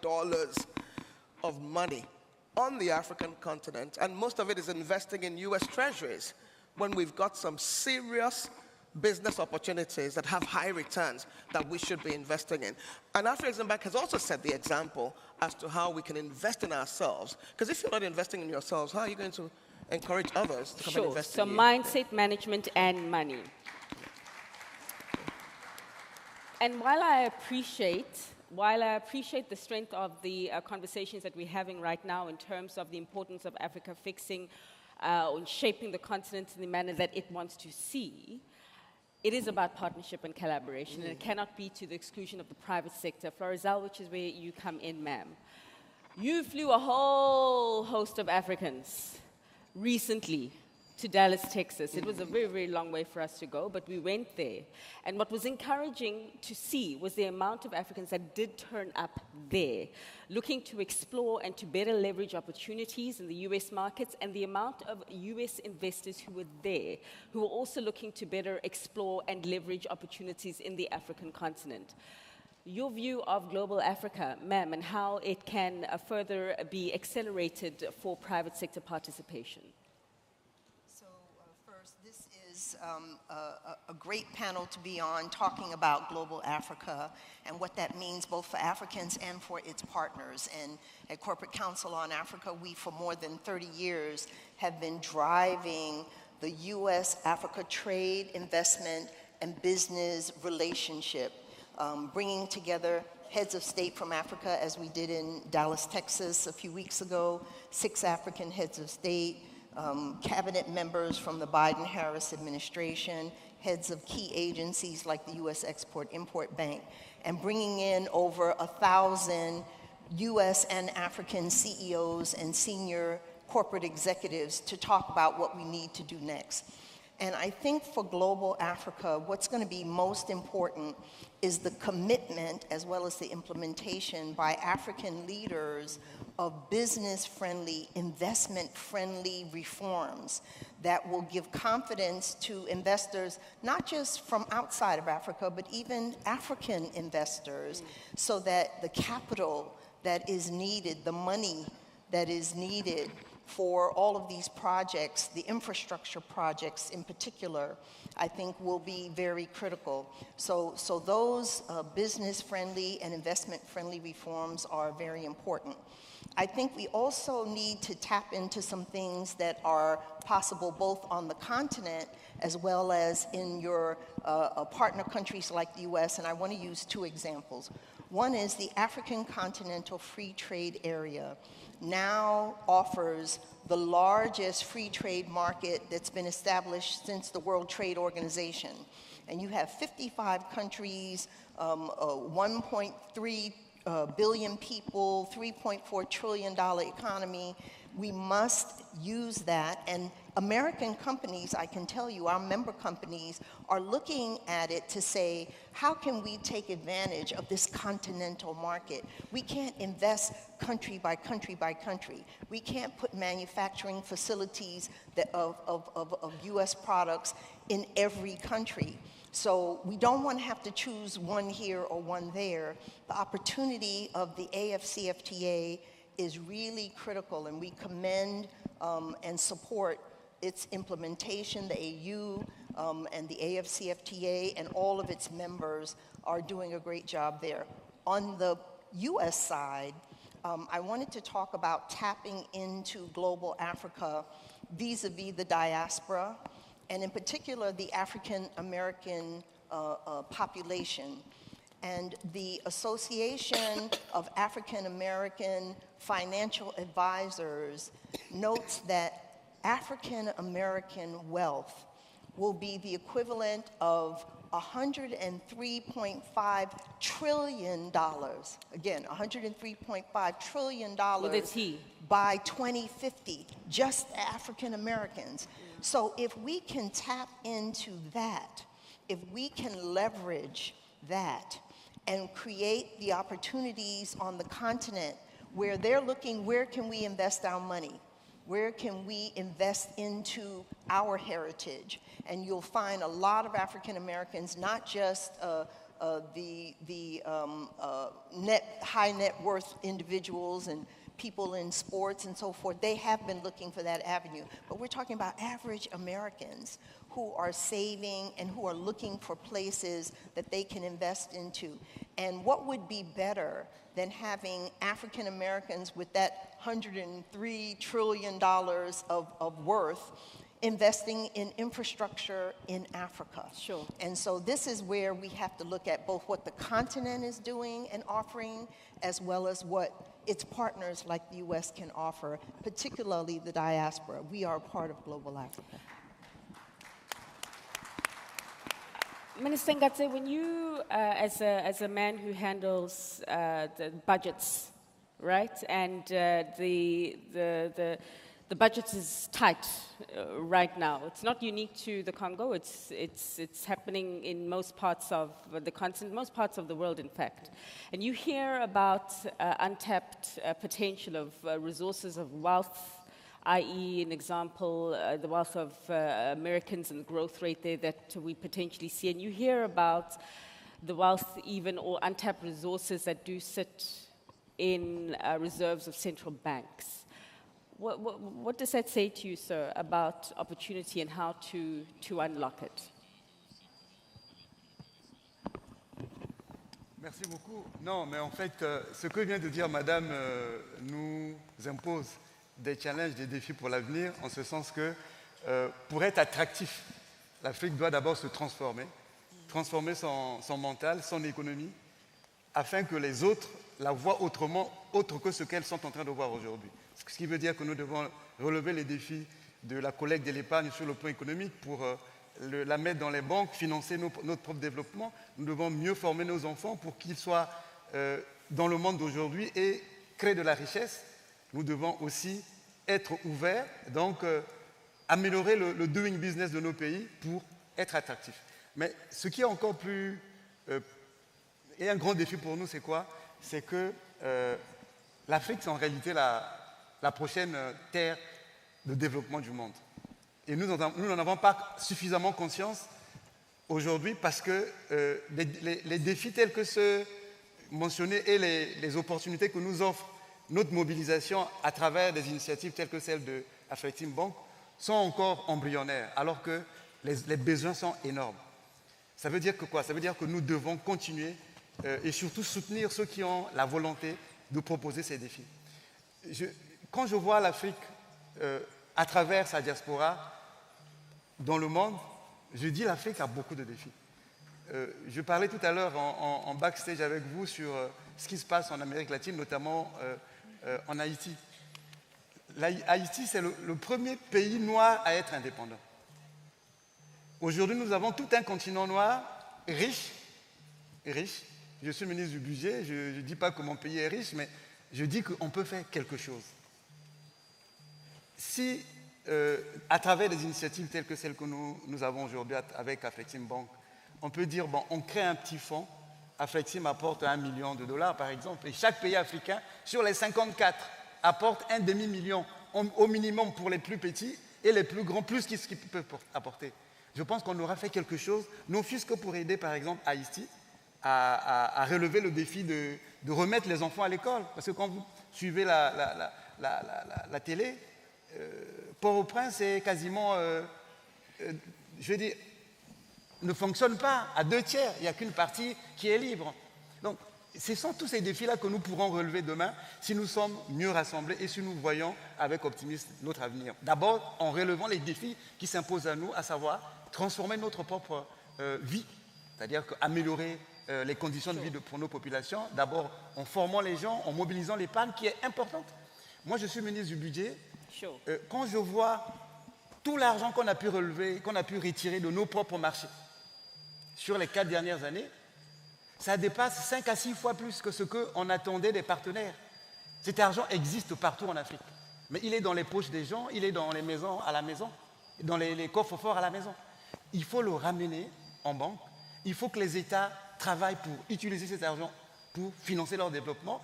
of money on the African continent, and most of it is investing in US treasuries when we've got some serious business opportunities that have high returns that we should be investing in. And Afreximbank has also set the example as to how we can invest in ourselves. Because if you're not investing in yourselves, how are you going to encourage others to come and invest in you? So mindset, management, and money. And while I appreciate the strength of the conversations that we're having right now in terms of the importance of Africa fixing and shaping the continent in the manner that it wants to see, it is about partnership and collaboration, and it cannot be to the exclusion of the private sector. Florizel, which is where you come in, ma'am. You flew a whole host of Africans recently to Dallas, Texas. It was a very, very long way for us to go, but we went there. And what was encouraging to see was the amount of Africans that did turn up there, looking to explore and to better leverage opportunities in the US markets, and the amount of US investors who were there, who were also looking to better explore and leverage opportunities in the African continent. Your view of global Africa, ma'am, and how it can further be accelerated for private sector participation. A great panel to be on, talking about global Africa and what that means both for Africans and for its partners. And at Corporate Council on Africa, we for more than 30 years have been driving the U.S.-Africa trade, investment, and business relationship, bringing together heads of state from Africa, as we did in Dallas, Texas a few weeks ago, 6 African heads of state, cabinet members from the Biden-Harris administration, heads of key agencies like the U.S. Export-Import Bank, and bringing in over 1,000 U.S. and African CEOs and senior corporate executives to talk about what we need to do next. And I think for global Africa, what's going to be most important is the commitment as well as the implementation by African leaders of business-friendly, investment-friendly reforms that will give confidence to investors, not just from outside of Africa, but even African investors, so that the capital that is needed, the money that is needed for all of these projects, the infrastructure projects in particular, I think will be very critical. So those business-friendly and investment-friendly reforms are very important. I think we also need to tap into some things that are possible both on the continent as well as in your partner countries like the US, and I want to use 2 examples. One is the African Continental Free Trade Area now offers the largest free trade market that's been established since the World Trade Organization. And you have 55 countries, 1.3 billion people, $3.4 trillion economy. We must use that, and American companies, I can tell you, our member companies are looking at it to say, how can we take advantage of this continental market? We can't invest country by country by country. We can't put manufacturing facilities of US products in every country. So we don't want to have to choose one here or one there. The opportunity of the AfCFTA is really critical, and we commend and support its implementation. The AU and the AfCFTA and all of its members are doing a great job there. On the US side, I wanted to talk about tapping into global Africa vis-a-vis the diaspora, and in particular the African American population. And the Association of African American Financial Advisors notes that African American wealth will be the equivalent of $103.5 trillion. Again, $103.5 trillion with a T. by 2050, just African Americans. So if we can tap into that, if we can leverage that and create the opportunities on the continent where they're looking, where can we invest our money? Where can we invest into our heritage? And you'll find a lot of African Americans, not just the high net worth individuals and people in sports and so forth, they have been looking for that avenue. But we're talking about average Americans who are saving and who are looking for places that they can invest into. And what would be better than having African Americans with that $103 trillion of worth investing in infrastructure in Africa. Sure. And so this is where we have to look at both what the continent is doing and offering, as well as what its partners like the U.S. can offer, particularly the diaspora. We are a part of global Africa. Minister Ngatse, when you, as a man who handles the budgets, right, and the budget is tight right now. It's not unique to the Congo. It's happening in most parts of the continent, most parts of the world, in fact. And you hear about untapped potential of resources of wealth, i.e., an example, the wealth of Americans and the growth rate there that we potentially see. And you hear about the wealth even or untapped resources that do sit in reserves of central banks. What does that say to you, sir, about opportunity and how to unlock it? Merci beaucoup. Non, mais en fait, ce que vient de dire Madame nous impose des challenges, des défis pour l'avenir, en ce sens que pour être attractif, l'Afrique doit d'abord se transformer son mental, son économie, afin que les autres la voient autrement, autre que ce qu'elles sont en train de voir aujourd'hui. Ce qui veut dire que nous devons relever les défis de la collecte de l'épargne sur le plan économique pour la mettre dans les banques, financer notre propre développement. Nous devons mieux former nos enfants pour qu'ils soient dans le monde d'aujourd'hui et créer de la richesse. Nous devons aussi être ouverts, donc améliorer le doing business de nos pays pour être attractifs. Mais ce qui est encore plus... et un grand défi pour nous, c'est quoi? C'est que l'Afrique, c'est en réalité la prochaine terre de développement du monde. Et nous n'en avons pas suffisamment conscience aujourd'hui parce que les défis tels que ceux mentionnés et les opportunités que nous offre notre mobilisation à travers des initiatives telles que celle de Afreximbank sont encore embryonnaires, alors que les besoins sont énormes. Ça veut dire que quoi? Ça veut dire que nous devons continuer et surtout soutenir ceux qui ont la volonté de proposer ces défis. Quand je vois l'Afrique à travers sa diaspora dans le monde, je dis l'Afrique a beaucoup de défis. Je parlais tout à l'heure en backstage avec vous sur ce qui se passe en Amérique latine, notamment en Haïti. Haïti, c'est le premier pays noir à être indépendant. Aujourd'hui, nous avons tout un continent noir riche. Je suis ministre du budget, je ne dis pas que mon pays est riche, mais je dis qu'on peut faire quelque chose. Si, à travers des initiatives telles que celles que nous avons aujourd'hui avec Afreximbank, on peut dire, bon, on crée un petit fonds, Afrexim apporte $1 million, par exemple, et chaque pays africain, sur les 54, apporte un demi-million, au minimum pour les plus petits, et les plus grands, plus qu'ils peuvent apporter. Je pense qu'on aura fait quelque chose, non fût-ce que pour aider, par exemple, Haïti, à relever le défi de remettre les enfants à l'école. Parce que quand vous suivez la télé, Port-au-Prince est quasiment, je veux dire, ne fonctionne pas à 2/3. Il n'y a qu'une partie qui est libre. Donc, ce sont tous ces défis-là que nous pourrons relever demain si nous sommes mieux rassemblés et si nous voyons avec optimisme notre avenir. D'abord, en relevant les défis qui s'imposent à nous, à savoir transformer notre propre vie, c'est-à-dire améliorer les conditions de vie pour nos populations, d'abord en formant les gens, en mobilisant l'épargne qui est importante. Moi, je suis ministre du budget. Quand je vois tout l'argent qu'on a pu relever, qu'on a pu retirer de nos propres marchés sur les 4 dernières années, ça dépasse 5 à 6 fois plus que ce qu'on attendait des partenaires. Cet argent existe partout en Afrique, mais il est dans les poches des gens, il est dans les maisons, à la maison. dans les coffres forts à la maison. Il faut le ramener en banque. Il faut que les États travaillent pour utiliser cet argent pour financer leur développement.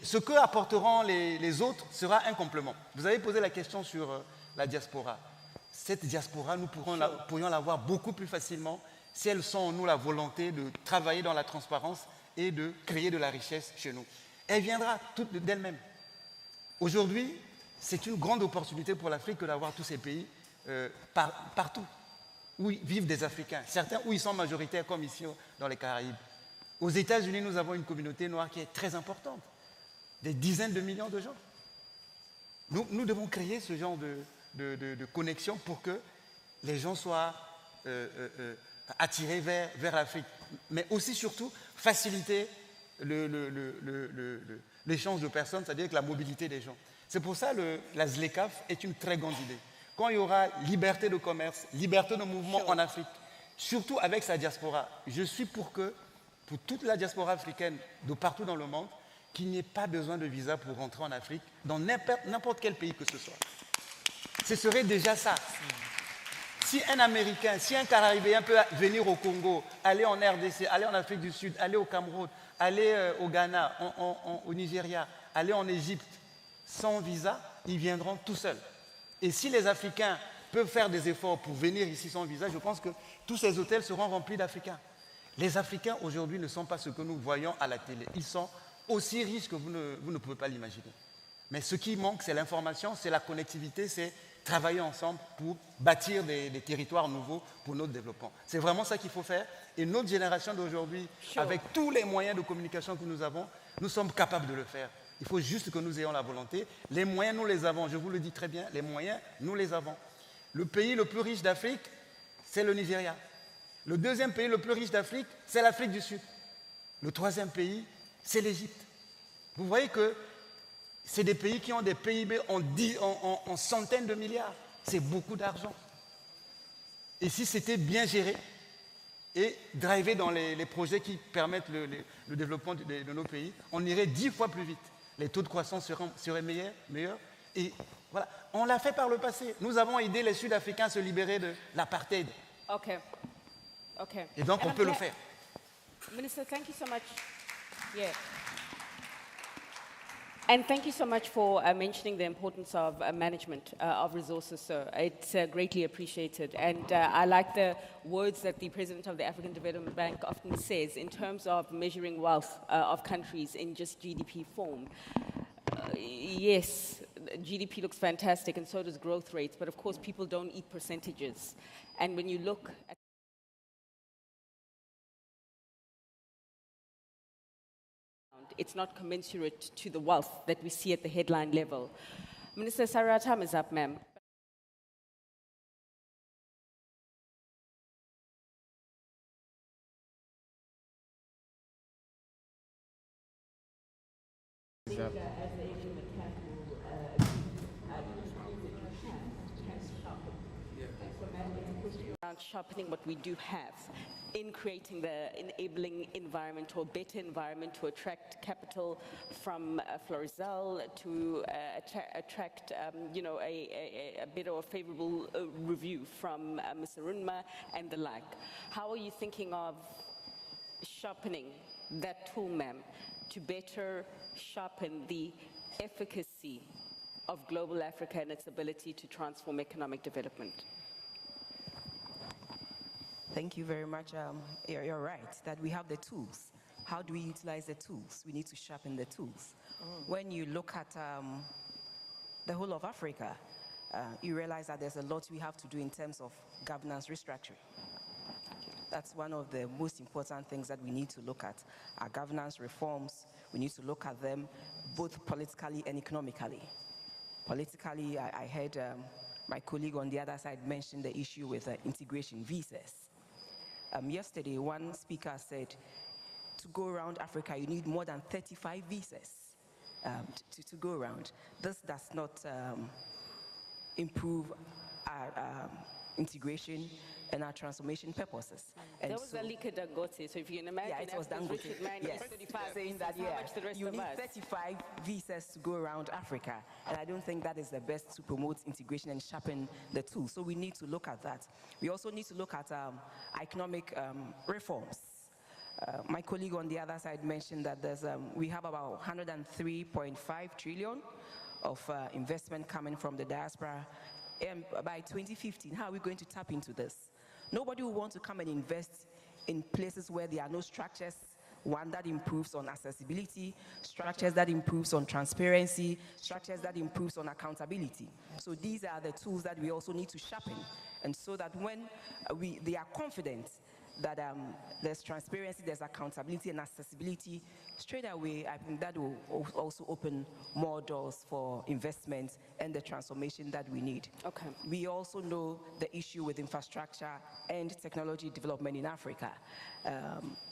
Ce que apporteront les autres sera un complément. Vous avez posé la question sur la diaspora. Cette diaspora, nous pourrions l'avoir beaucoup plus facilement si elles sont en nous la volonté de travailler dans la transparence et de créer de la richesse chez nous. Elle viendra toute d'elle-même. Aujourd'hui, c'est une grande opportunité pour l'Afrique que d'avoir tous ces pays partout où vivent des Africains. Certains où ils sont majoritaires, comme ici dans les Caraïbes. Aux États-Unis, nous avons une communauté noire qui est très importante. Des dizaines de millions de gens. Nous devons créer ce genre de connexion pour que les gens soient attirés vers l'Afrique. Mais aussi, surtout, faciliter l'échange de personnes, c'est-à-dire que la mobilité des gens. C'est pour ça que la ZLECAf est une très grande idée. Quand il y aura liberté de commerce, liberté de mouvement en Afrique, surtout avec sa diaspora, je suis pour toute la diaspora africaine de partout dans le monde, qu'il n'y ait pas besoin de visa pour rentrer en Afrique, dans n'importe quel pays que ce soit. Ce serait déjà ça. Si un Américain, si un Caribéen peut venir au Congo, aller en RDC, aller en Afrique du Sud, aller au Cameroun, aller au Ghana, au Nigeria, aller en Égypte, sans visa, ils viendront tout seuls. Et si les Africains peuvent faire des efforts pour venir ici sans visa, je pense que tous ces hôtels seront remplis d'Africains. Les Africains aujourd'hui ne sont pas ce que nous voyons à la télé. Ils sont aussi riches que vous ne pouvez pas l'imaginer. Mais ce qui manque, c'est l'information, c'est la connectivité, c'est travailler ensemble pour bâtir des territoires nouveaux pour notre développement. C'est vraiment ça qu'il faut faire. Et notre génération d'aujourd'hui, avec tous les moyens de communication que nous avons, nous sommes capables de le faire. Il faut juste que nous ayons la volonté. Les moyens, nous les avons. Je vous le dis très bien, les moyens, nous les avons. Le pays le plus riche d'Afrique, c'est le Nigeria. Le deuxième pays le plus riche d'Afrique, c'est l'Afrique du Sud. Le troisième pays, c'est l'Égypte. Vous voyez que c'est des pays qui ont des PIB en centaines de milliards. C'est beaucoup d'argent. Et si c'était bien géré et drivé dans les projets qui permettent le développement de nos pays, on irait 10 fois plus vite. Les taux de croissance seraient meilleurs. Et voilà, on l'a fait par le passé. Nous avons aidé les Sud-Africains à se libérer de l'apartheid. OK. Et donc, on peut le faire. Minister, thank you so much. Yeah. And thank you so much for mentioning the importance of management of resources, sir. It's greatly appreciated. And I like the words that the President of the African Development Bank often says in terms of measuring wealth of countries in just GDP form. Yes, GDP looks fantastic, and so does growth rates. But of course, people don't eat percentages. And when you look at it's not commensurate to the wealth that we see at the headline level. Minister Sarah, time is up, ma'am. Around sharpening what we do have in creating the enabling environment or better environment to attract capital from Florizel, to attract a better or favorable review from Ms. Arunma and the like. How are you thinking of sharpening that tool, ma'am, to better sharpen the efficacy of global Africa and its ability to transform economic development? Thank you very much. You're right that we have the tools. How do we utilize the tools? We need to sharpen the tools. When you look at the whole of Africa, you realize that there's a lot we have to do in terms of governance restructuring. That's one of the most important things that we need to look at. Our governance reforms, we need to look at them both politically and economically. Politically, I heard my colleague on the other side mention the issue with integration visas. Yesterday, one speaker said, to go around Africa, you need more than 35 visas to go around. This does not improve our integration and our transformation purposes. And that was Alika Dangote, so if you can imagine, yeah, it was Dangote. Richard Mann, Yes, 35 saying visas, that how much the rest you of need us? 35 visas to go around Africa, and I don't think that is the best to promote integration and sharpen the tools. So we need to look at that. We also need to look at economic reforms. My colleague on the other side mentioned that we have about 103.5 trillion of investment coming from the diaspora. By 2015, how are we going to tap into this? Nobody will want to come and invest in places where there are no structures, one that improves on accessibility, structures that improves on transparency, structures that improves on accountability. So these are the tools that we also need to sharpen, and so that when they are confident that there's transparency, there's accountability and accessibility, straight away, I think that will also open more doors for investment and the transformation that we need. Okay. We also know the issue with infrastructure and technology development in Africa.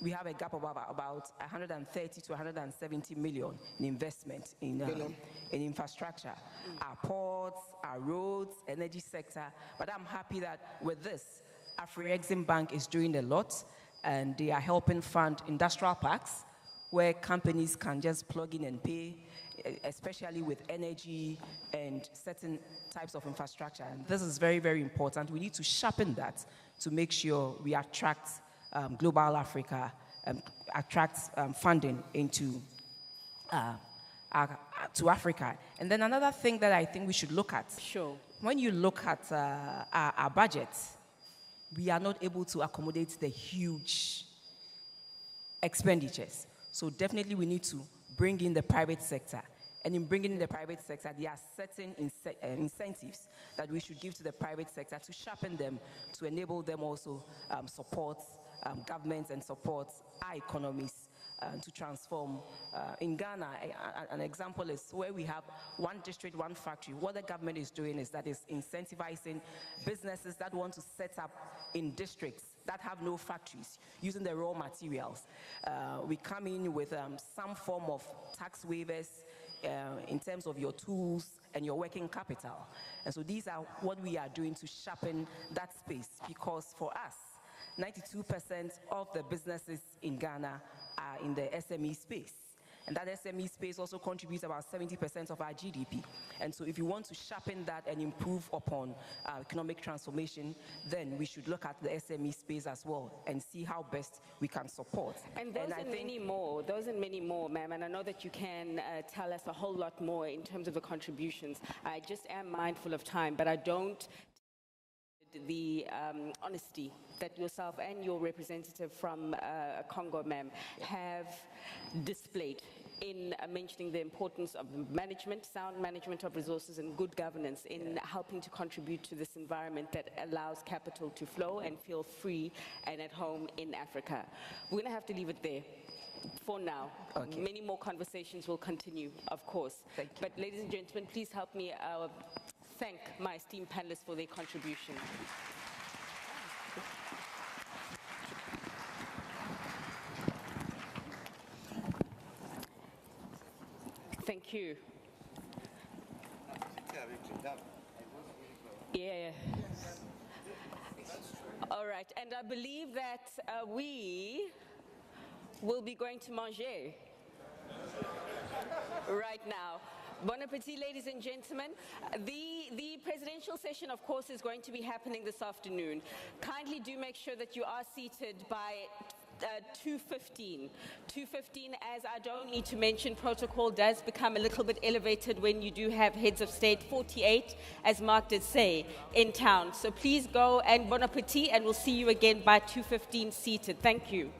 We have a gap of about 130 to 170 million in investment in infrastructure, our ports, our roads, energy sector. But I'm happy that with this, Afreximbank is doing a lot, and they are helping fund industrial parks where companies can just plug in and pay, especially with energy and certain types of infrastructure. And this is very, very important. We need to sharpen that to make sure we attract global Africa, attract funding into to Africa. And then another thing that I think we should look at, when you look at our budgets, we are not able to accommodate the huge expenditures. So definitely we need to bring in the private sector. And in bringing in the private sector, there are certain incentives that we should give to the private sector to sharpen them, to enable them also support governments and support our economies to transform. In Ghana, an example is where we have one district, one factory. What the government is doing is that it's incentivizing businesses that want to set up in districts that have no factories, using the raw materials. We come in with some form of tax waivers in terms of your tools and your working capital. And so these are what we are doing to sharpen that space, because for us, 92% of the businesses in Ghana are in the SME space. And that SME space also contributes about 70% of our GDP. And so if you want to sharpen that and improve upon economic transformation, then we should look at the SME space as well and see how best we can support. And those and many more, ma'am. And I know that you can tell us a whole lot more in terms of the contributions. I just am mindful of time, but I don't the honesty that yourself and your representative from Congo, ma'am, have displayed in mentioning the importance of management, sound management of resources and good governance in helping to contribute to this environment that allows capital to flow and feel free and at home in Africa. We're going to have to leave it there for now. Okay. Many more conversations will continue, of course. Thank you. But ladies and gentlemen, please help me thank my esteemed panelists for their contribution. Thank you. Yeah. All right, and I believe that we will be going to manger right now. Bon appetit, ladies and gentlemen. The presidential session, of course, is going to be happening this afternoon. Kindly do make sure that you are seated by 2:15. 2:15, as I don't need to mention, protocol does become a little bit elevated when you do have heads of state, 48, as Mark did say, in town. So please go and bon appetit, and we'll see you again by 2:15 seated. Thank you.